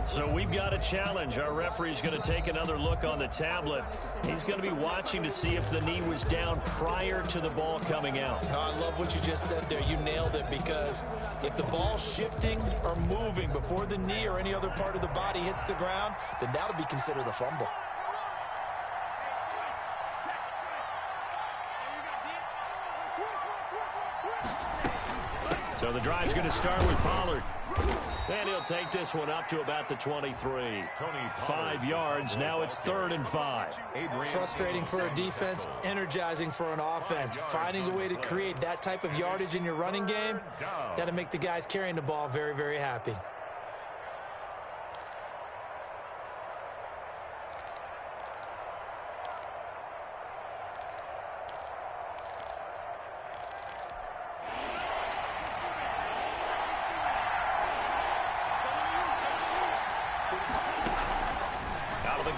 So we've got a challenge. Our referee's going to take another look on the tablet. He's going to be watching to see if the knee was down prior to the ball coming out. Oh, I love what you just said there. You nailed it, because if the ball's shifting or moving before the knee or any other part of the body hits the ground, then that'll be considered a fumble. So the drive's going to start with Pollard. And he'll take this one up to about the 23. 5 yards. Now it's 3rd and 5. Frustrating for a defense, energizing for an offense. Finding a way to create that type of yardage in your running game, that'll make the guys carrying the ball very, very happy.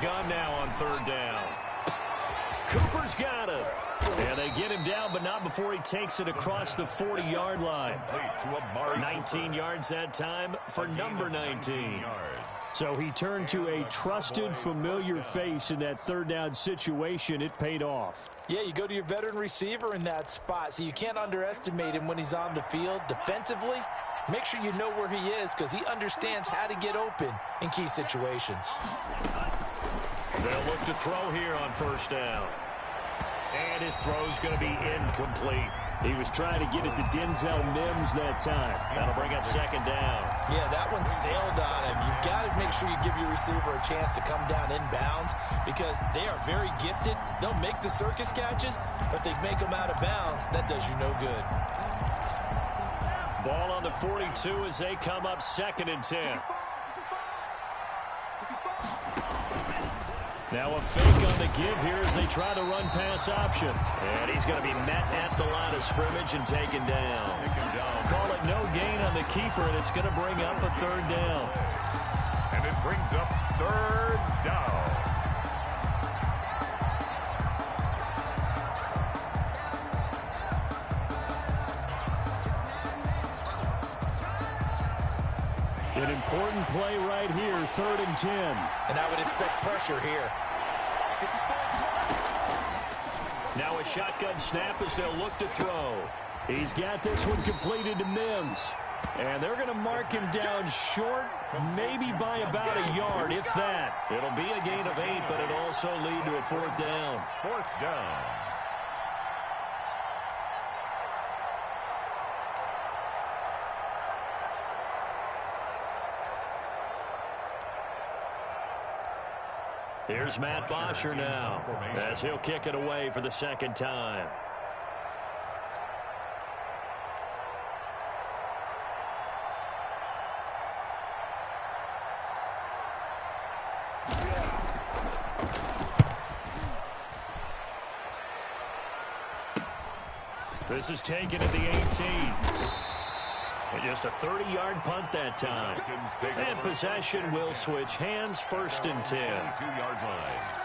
Gun now on 3rd down. Cooper's got it. And they get him down, but not before he takes it across the 40-yard line. 19 yards that time for number 19. So he turned to a trusted, familiar face in that 3rd down situation. It paid off. Yeah, you go to your veteran receiver in that spot, so you can't underestimate him when he's on the field. Defensively, make sure you know where he is, because he understands how to get open in key situations. They'll look to throw here on 1st down. And his throw's going to be incomplete. He was trying to get it to Denzel Mims that time. That'll bring up 2nd down. Yeah, that one sailed on him. You've got to make sure you give your receiver a chance to come down inbounds, because they are very gifted. They'll make the circus catches, but they make them out of bounds. That does you no good. Ball on the 42 as they come up 2nd and 10. Now a fake on the give here as they try to run pass option. And he's going to be met at the line of scrimmage and taken down. Call it no gain on the keeper, and it's going to bring up a 3rd down. And it brings up 3rd down. An important play right here, 3rd and 10. And I would expect pressure here. Now a shotgun snap as they'll look to throw. He's got this one completed to Mims. And they're going to mark him down short, maybe by about a yard, if that. It'll be a gain of 8, but it'll also lead to a 4th down. 4th down. Here's Matt Bosher now as he'll kick it away for the 2nd time. This is taken at the 18. And just a 30-yard punt that time. And possession will switch hands, 1st and 10. 2-yard line.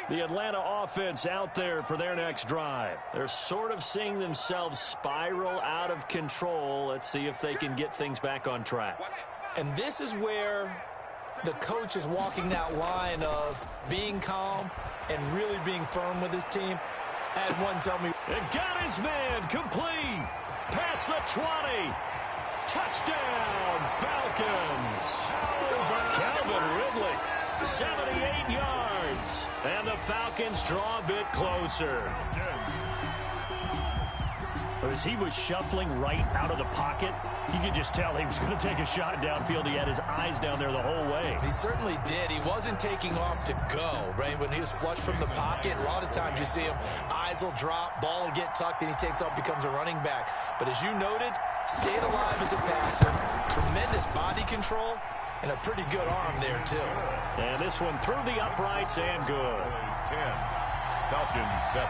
The Atlanta offense out there for their next drive. They're sort of seeing themselves spiral out of control. Let's see if they can get things back on track. And this is where the coach is walking that line of being calm and really being firm with his team. Add one, tell me. And got his man complete. Past the 20. Touchdown, Falcons. Calvin Ridley, 78 yards. And the Falcons draw a bit closer. As he was shuffling right out of the pocket, you could just tell he was going to take a shot downfield. He had his eyes down there the whole way. He certainly did. He wasn't taking off to go, right? When he was flush from the pocket, a lot of times you see him, eyes will drop, ball will get tucked, and he takes off, becomes a running back. But as you noted, stayed alive as a passer, tremendous body control, and a pretty good arm there, too. And this one through the uprights and good. 10, Falcons 7.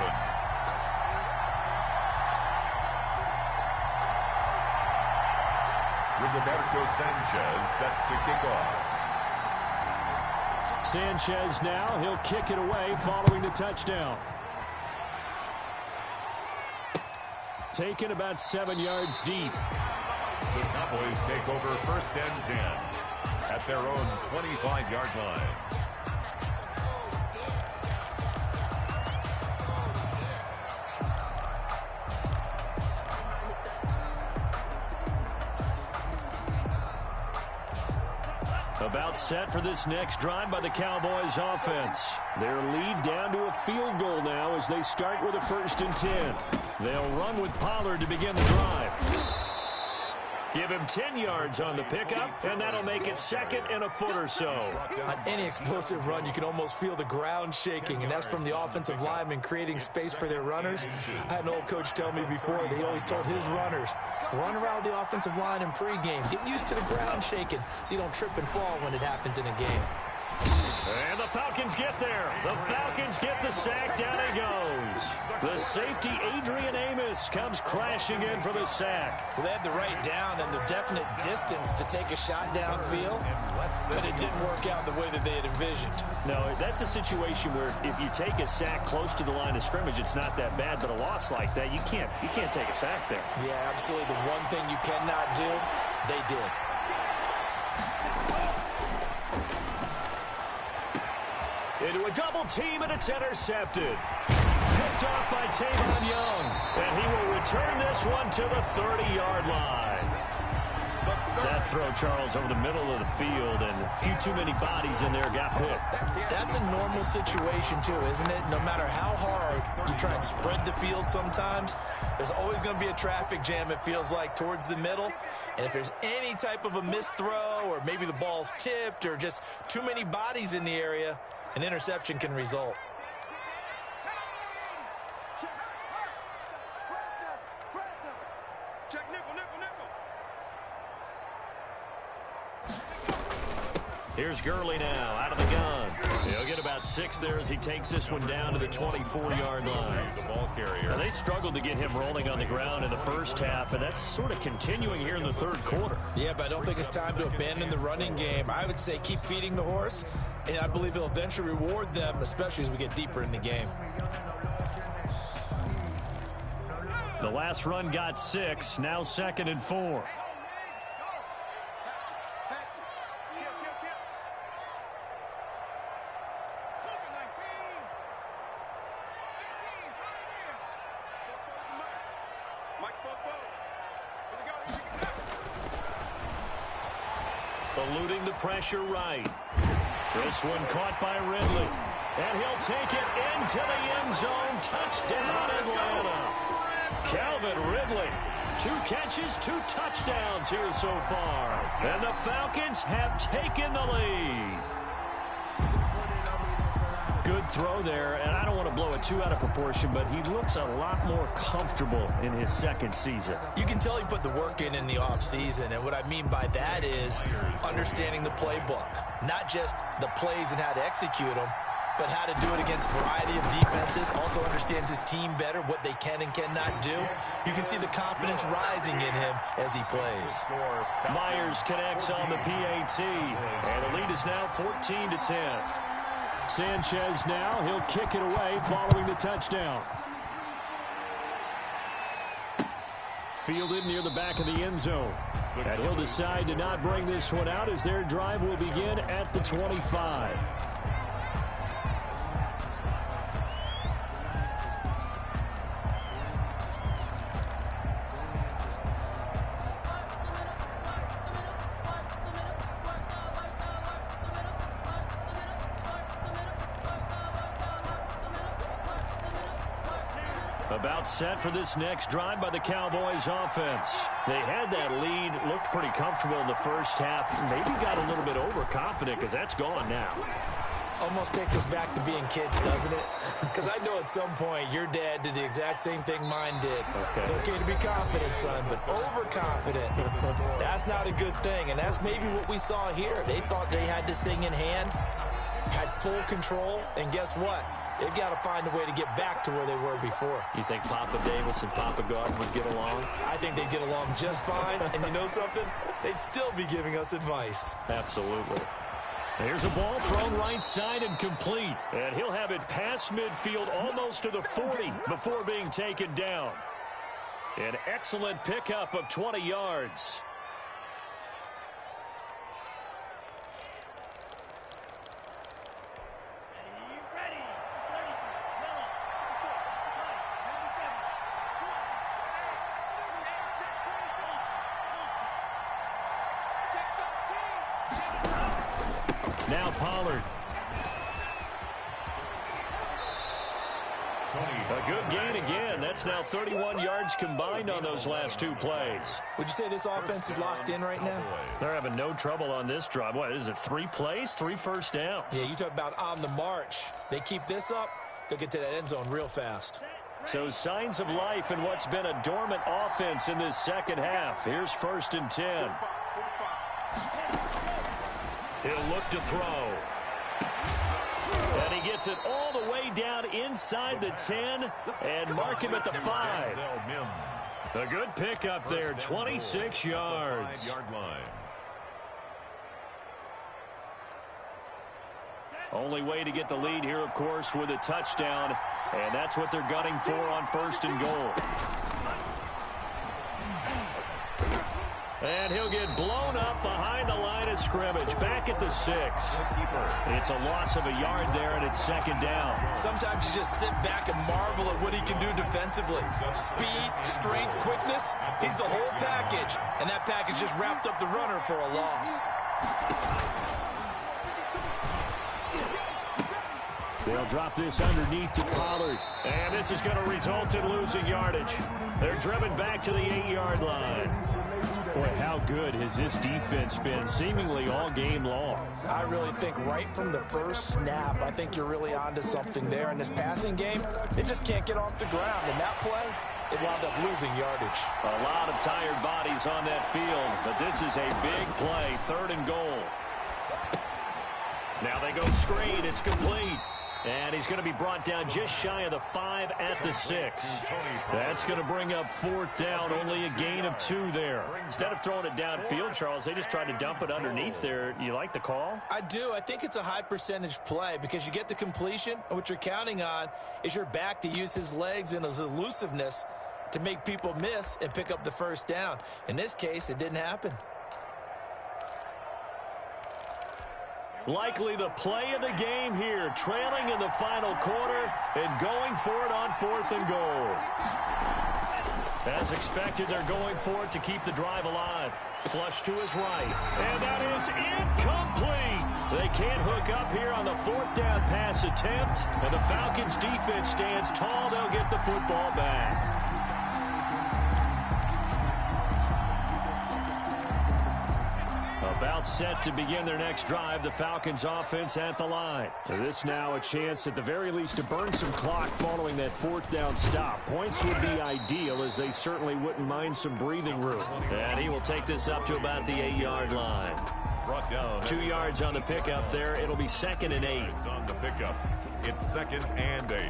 Roberto Sanchez set to kick off. Sanchez now, he'll kick it away following the touchdown. Taken about 7 yards deep. The Cowboys take over 1st and 10 at their own 25-yard line. About set for this next drive by the Cowboys offense. Their lead down to a field goal now as they start with a 1st and 10. They'll run with Pollard to begin the drive. Give him 10 yards on the pickup, and that'll make it 2nd and a foot or so. On any explosive run, you can almost feel the ground shaking, and that's from the offensive linemen creating space for their runners. I had an old coach tell me before, they always told his runners, run around the offensive line in pregame. Get used to the ground shaking so you don't trip and fall when it happens in a game. And the Falcons get there. The Falcons get the sack. Down he goes. The safety, Adrian Amos, comes crashing in for the sack. Well, they had the right down and the definite distance to take a shot downfield, but it didn't work out the way that they had envisioned. No, that's a situation where if you take a sack close to the line of scrimmage, it's not that bad, but a loss like that, you can't take a sack there. Yeah, absolutely. The one thing you cannot do, they did. Into a double team, and it's intercepted. Picked off by Tavon Young. And he will return this one to the 30-yard line. That throw, Charles, over the middle of the field, and a few too many bodies in there got picked. That's a normal situation, too, isn't it? No matter how hard you try and spread the field sometimes, there's always going to be a traffic jam, it feels like, towards the middle. And if there's any type of a missed throw, or maybe the ball's tipped, or just too many bodies in the area, an interception can result. Here's Gurley now, out of the gun. He'll get about 6 there as he takes this one down to the 24-yard line. The ball carrier. Now, they struggled to get him rolling on the ground in the first half, and that's sort of continuing here in the third quarter. Yeah, but I don't think it's time to abandon the running game. I would say keep feeding the horse, and I believe he'll eventually reward them, especially as we get deeper in the game. The last run got 6, now 2nd and 4. Eluding the pressure right. This one caught by Ridley. And he'll take it into the end zone. Touchdown, Atlanta. Calvin Ridley. 2 catches, 2 touchdowns here so far. And the Falcons have taken the lead. Good throw there, and I don't want to blow it too out of proportion, but he looks a lot more comfortable in his second season. You can tell he put the work in the offseason, and what I mean by that is understanding the playbook. Not just the plays and how to execute them, but how to do it against a variety of defenses. Also understands his team better, what they can and cannot do. You can see the confidence rising in him as he plays. Myers connects on the PAT, and the lead is now 14-10. Sanchez now, he'll kick it away following the touchdown. Fielded near the back of the end zone. And he'll decide to not bring this one out as their drive will begin at the 25. About set for this next drive by the Cowboys offense. They had that lead, looked pretty comfortable in the first half. Maybe got a little bit overconfident because that's gone now. Almost takes us back to being kids, doesn't it? Because I know at some point your dad did the exact same thing mine did. Okay. It's okay to be confident, son, but overconfident, that's not a good thing. And that's maybe what we saw here. They thought they had this thing in hand, had full control, and guess what? They've got to find a way to get back to where they were before. You think Papa Davis and Papa Garden would get along? I think they'd get along just fine. And you know something? They'd still be giving us advice. Absolutely. Here's a ball thrown right side and complete. And he'll have it past midfield almost to the 40 before being taken down. An excellent pickup of 20 yards. Now Pollard. A good gain again. That's now 31 yards combined on those last two plays. Would you say this offense is locked in right now? They're having no trouble on this drive. What is it, 3 plays, 3 first downs? Yeah, you talk about on the march. They keep this up, they'll get to that end zone real fast. So signs of life in what's been a dormant offense in this second half. Here's 1st and 10. He'll look to throw. And he gets it all the way down inside the 10 and mark him at the 5. A good pickup there, 26 yards. Only way to get the lead here, of course, with a touchdown. And that's what they're gunning for on 1st and goal. And he'll get blown up behind the line of scrimmage, back at the 6. It's a loss of a yard there, and it's 2nd down. Sometimes you just sit back and marvel at what he can do defensively. Speed, strength, quickness, he's the whole package. And that package just wrapped up the runner for a loss. They'll drop this underneath to Pollard. And this is going to result in losing yardage. They're driven back to the 8-yard line. Boy, how good has this defense been seemingly all game long? I really think right from the first snap, I think you're really onto something there. In this passing game, they just can't get off the ground. In that play, it wound up losing yardage. A lot of tired bodies on that field, but this is a big play, 3rd and goal. Now they go screen, it's complete. And he's going to be brought down just shy of the 5 at the 6. That's going to bring up 4th down, only a gain of 2 there. Instead of throwing it downfield, Charles, they just tried to dump it underneath there. You like the call? I do. I think it's a high percentage play because you get the completion, and what you're counting on is your back to use his legs and his elusiveness to make people miss and pick up the 1st down. In this case, it didn't happen. Likely the play of the game here, trailing in the final quarter and going for it on 4th and goal. As expected, they're going for it to keep the drive alive. Flush to his right, and that is incomplete. They can't hook up here on the 4th down pass attempt, and the Falcons defense stands tall. They'll get the football back. About set to begin their next drive, the Falcons offense at the line. This now a chance at the very least to burn some clock following that 4th down stop. Points would be ideal as they certainly wouldn't mind some breathing room. And he will take this up to about the 8-yard line. 2 yards on the pickup there. It'll be 2nd and 8. It's on the pickup. It's 2nd and 8.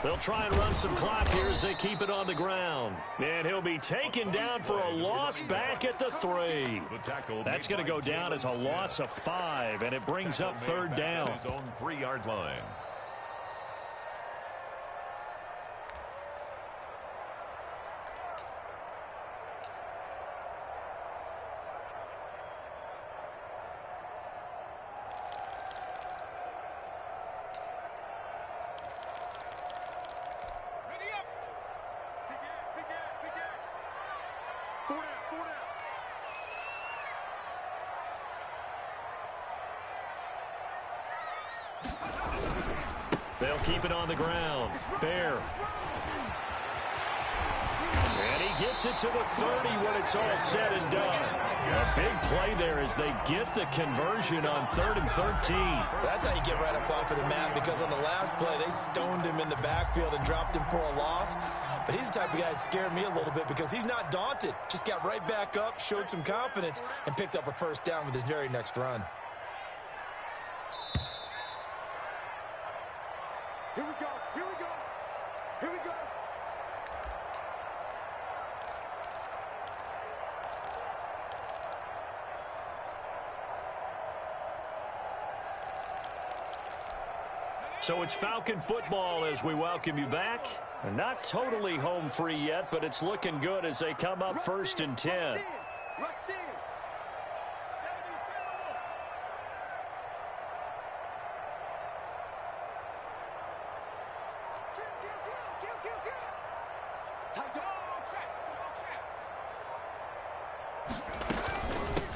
They'll try and run some clock here as they keep it on the ground. And he'll be taken down for a loss back at the 3. That's going to go down as a loss of 5, and it brings up 3rd down. His own 3-yard line. They'll keep it on the ground. Bear. And he gets it to the 30 when it's all said and done. A big play there as they get the conversion on 3rd and 13. That's how you get right up off of the mat, because on the last play, they stoned him in the backfield and dropped him for a loss. But he's the type of guy that scared me a little bit because he's not daunted. Just got right back up, showed some confidence, and picked up a first down with his very next run. Here we go. Here we go. Here we go. So it's Falcon football as we welcome you back. Not totally home free yet, but it's looking good as they come up 1st and 10.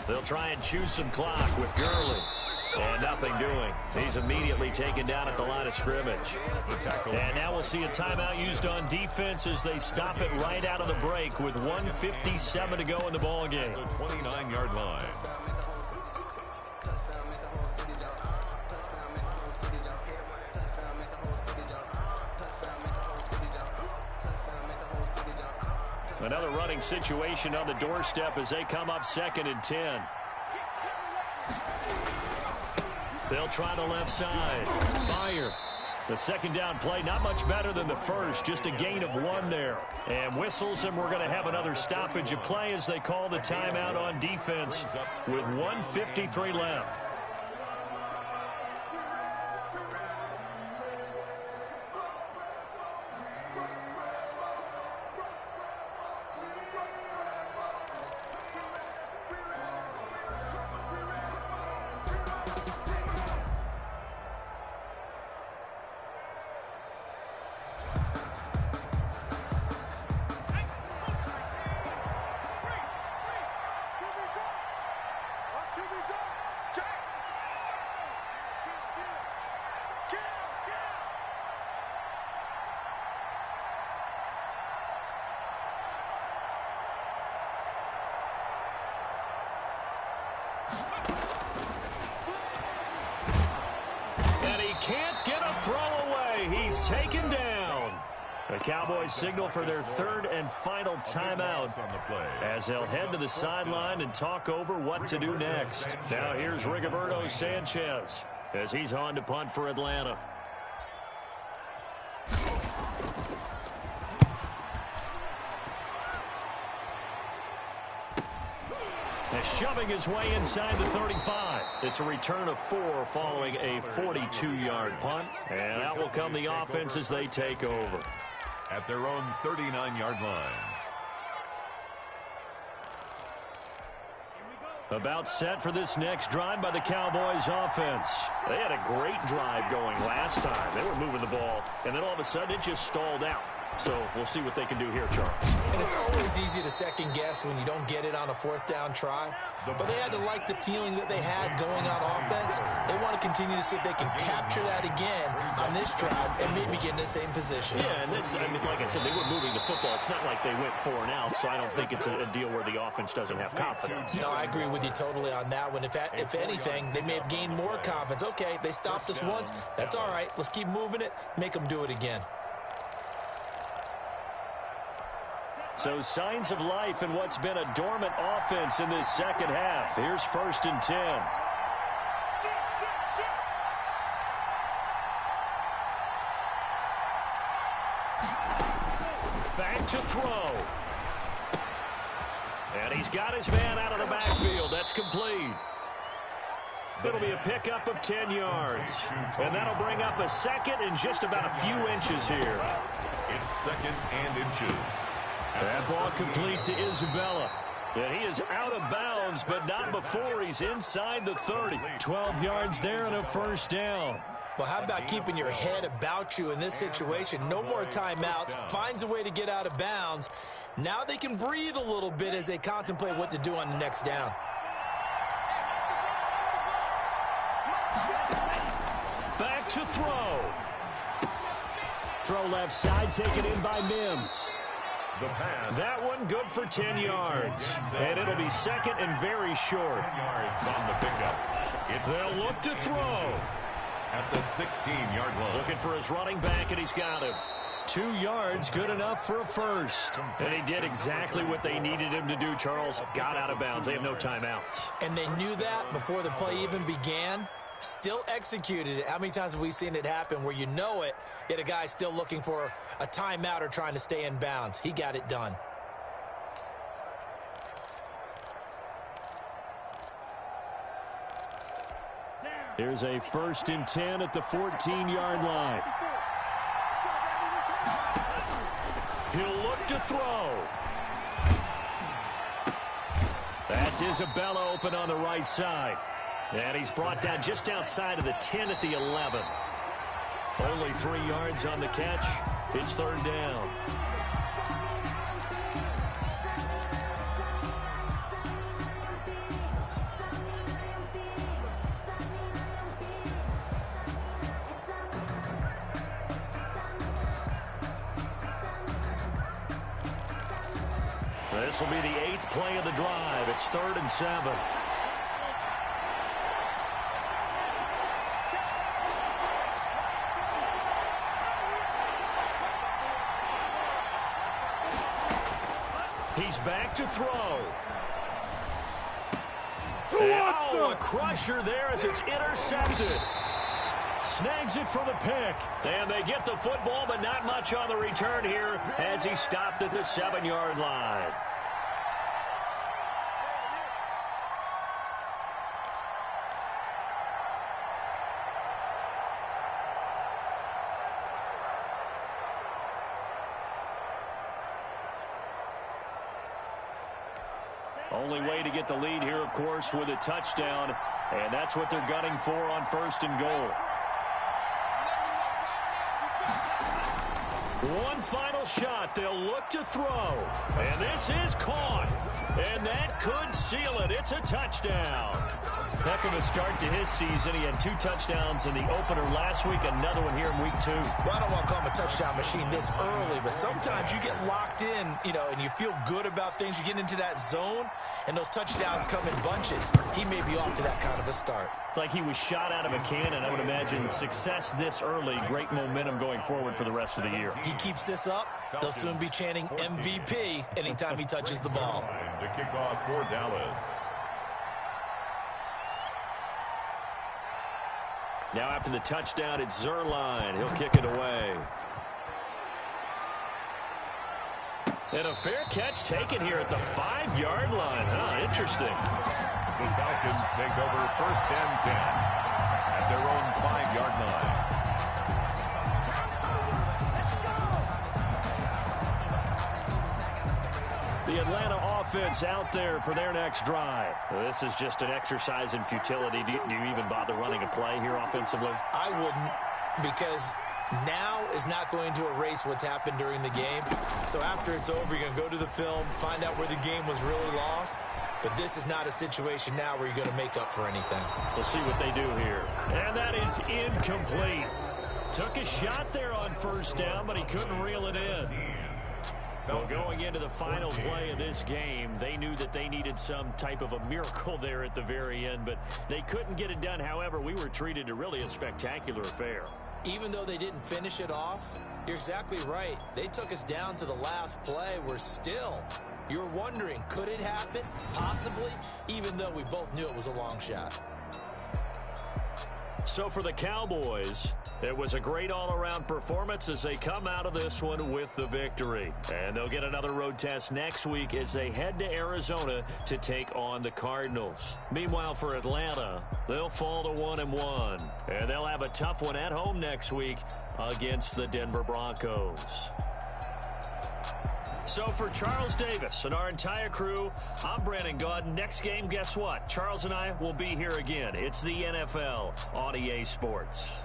They'll try and choose some clock with Gurley. And nothing doing. He's immediately taken down at the line of scrimmage. And now we'll see a timeout used on defense as they stop it right out of the break with 1:57 to go in the ball game. The 29-yard line. Another running situation on the doorstep as they come up 2nd and 10. They'll try the left side. Fire. The second down play, not much better than the first, just a gain of 1 there. And whistles, and we're going to have another stoppage of play as they call the timeout on defense with 1:53 left. And he can't get a throw away. He's taken down. The Cowboys signal for their 3rd and final timeout as they'll head to the sideline and talk over what to do next. Now here's Rigoberto Sanchez as he's on to punt for Atlanta. Shoving his way inside the 35. It's a return of 4 following a 42-yard punt. And out will come the offense as they take over. At their own 39-yard line. About set for this next drive by the Cowboys offense. They had a great drive going last time. They were moving the ball, and then all of a sudden it just stalled out. So we'll see what they can do here, Charles. And it's always easy to second guess when you don't get it on a 4th down try. But they had to like the feeling that they had going on offense. They want to continue to see if they can capture that again on this drive and maybe get in the same position. Yeah, and that's, I mean, like I said, they were moving the football. It's not like they went 4 and out, so I don't think it's a deal where the offense doesn't have confidence. No, I agree with you totally on that one. If anything, they may have gained more confidence. Okay, they stopped us once. That's all right. Let's keep moving it. Make them do it again. So signs of life in what's been a dormant offense in this second half. Here's 1st and 10. Back to throw. And he's got his man out of the backfield. That's complete. It'll be a pickup of 10 yards. And that'll bring up a 2nd and just about a few inches here. It's 2nd and inches. That ball complete to Isabella. And he is out of bounds, but not before he's inside the 30. 12 yards there and a first down. Well, how about keeping your head about you in this situation? No more timeouts. Finds a way to get out of bounds. Now they can breathe a little bit as they contemplate what to do on the next down. Back to throw. Throw left side, taken in by Mims. The pass. That one good for 10 yards. And it'll be second and very short. 10 yards on the pickup. They'll look to throw. At the 16-yard line. Looking for his running back, and he's got him. 2 yards, good enough for a first. And he did exactly what they needed him to do, Charles. Got out of bounds. They have no timeouts. And they knew that before the play even began. Still executed it. How many times have we seen it happen where you know it, yet a guy still looking for a timeout or trying to stay in bounds? He got it done. Here's a 1st and 10 at the 14-yard line. He'll look to throw. That's Isabella open on the right side. And he's brought down just outside of the 10 at the 11. Only 3 yards on the catch. It's 3rd down. This will be the 8th play of the drive. It's 3rd and 7. He's back to throw. A crusher there as it's intercepted. Snags it for the pick. And they get the football, but not much on the return here as he stopped at the 7-yard line. Only way to get the lead here, of course, with a touchdown, and that's what they're gunning for on 1st and goal. One final shot. They'll look to throw, and this is caught, and that could seal it. It's a touchdown. Heck of a start to his season. He had 2 touchdowns in the opener last week, another one here in week 2. Well, I don't want to call him a touchdown machine this early, but sometimes you get locked in, and you feel good about things. You get into that zone, and those touchdowns come in bunches. He may be off to that kind of a start. It's like he was shot out of a cannon. I would imagine success this early, great momentum going forward for the rest of the year. He keeps this up, they'll soon be chanting MVP anytime he touches the ball. To kick off for Dallas. Now after the touchdown, it's Zerline. He'll kick it away. And a fair catch taken here at the 5-yard line. Interesting. The Falcons take over 1st and 10 at their own 5-yard line. The Atlanta offense out there for their next drive. This is just an exercise in futility. Do you even bother running a play here offensively? I wouldn't, because now is not going to erase what's happened during the game. So after it's over, you're going to go to the film, find out where the game was really lost. But this is not a situation now where you're going to make up for anything. We'll see what they do here. And that is incomplete. Took a shot there on 1st down, but he couldn't reel it in. Well, going into the final play of this game, they knew that they needed some type of a miracle there at the very end, but they couldn't get it done. However, we were treated to really a spectacular affair. Even though they didn't finish it off, you're exactly right. They took us down to the last play. We're still, you're wondering, could it happen? Possibly, even though we both knew it was a long shot. So for the Cowboys, it was a great all-around performance as they come out of this one with the victory. And they'll get another road test next week as they head to Arizona to take on the Cardinals. Meanwhile, for Atlanta, they'll fall to 1-1. And they'll have a tough one at home next week against the Denver Broncos. So for Charles Davis and our entire crew, I'm Brandon Gaudin. Next game, guess what? Charles and I will be here again. It's the NFL on EA Sports.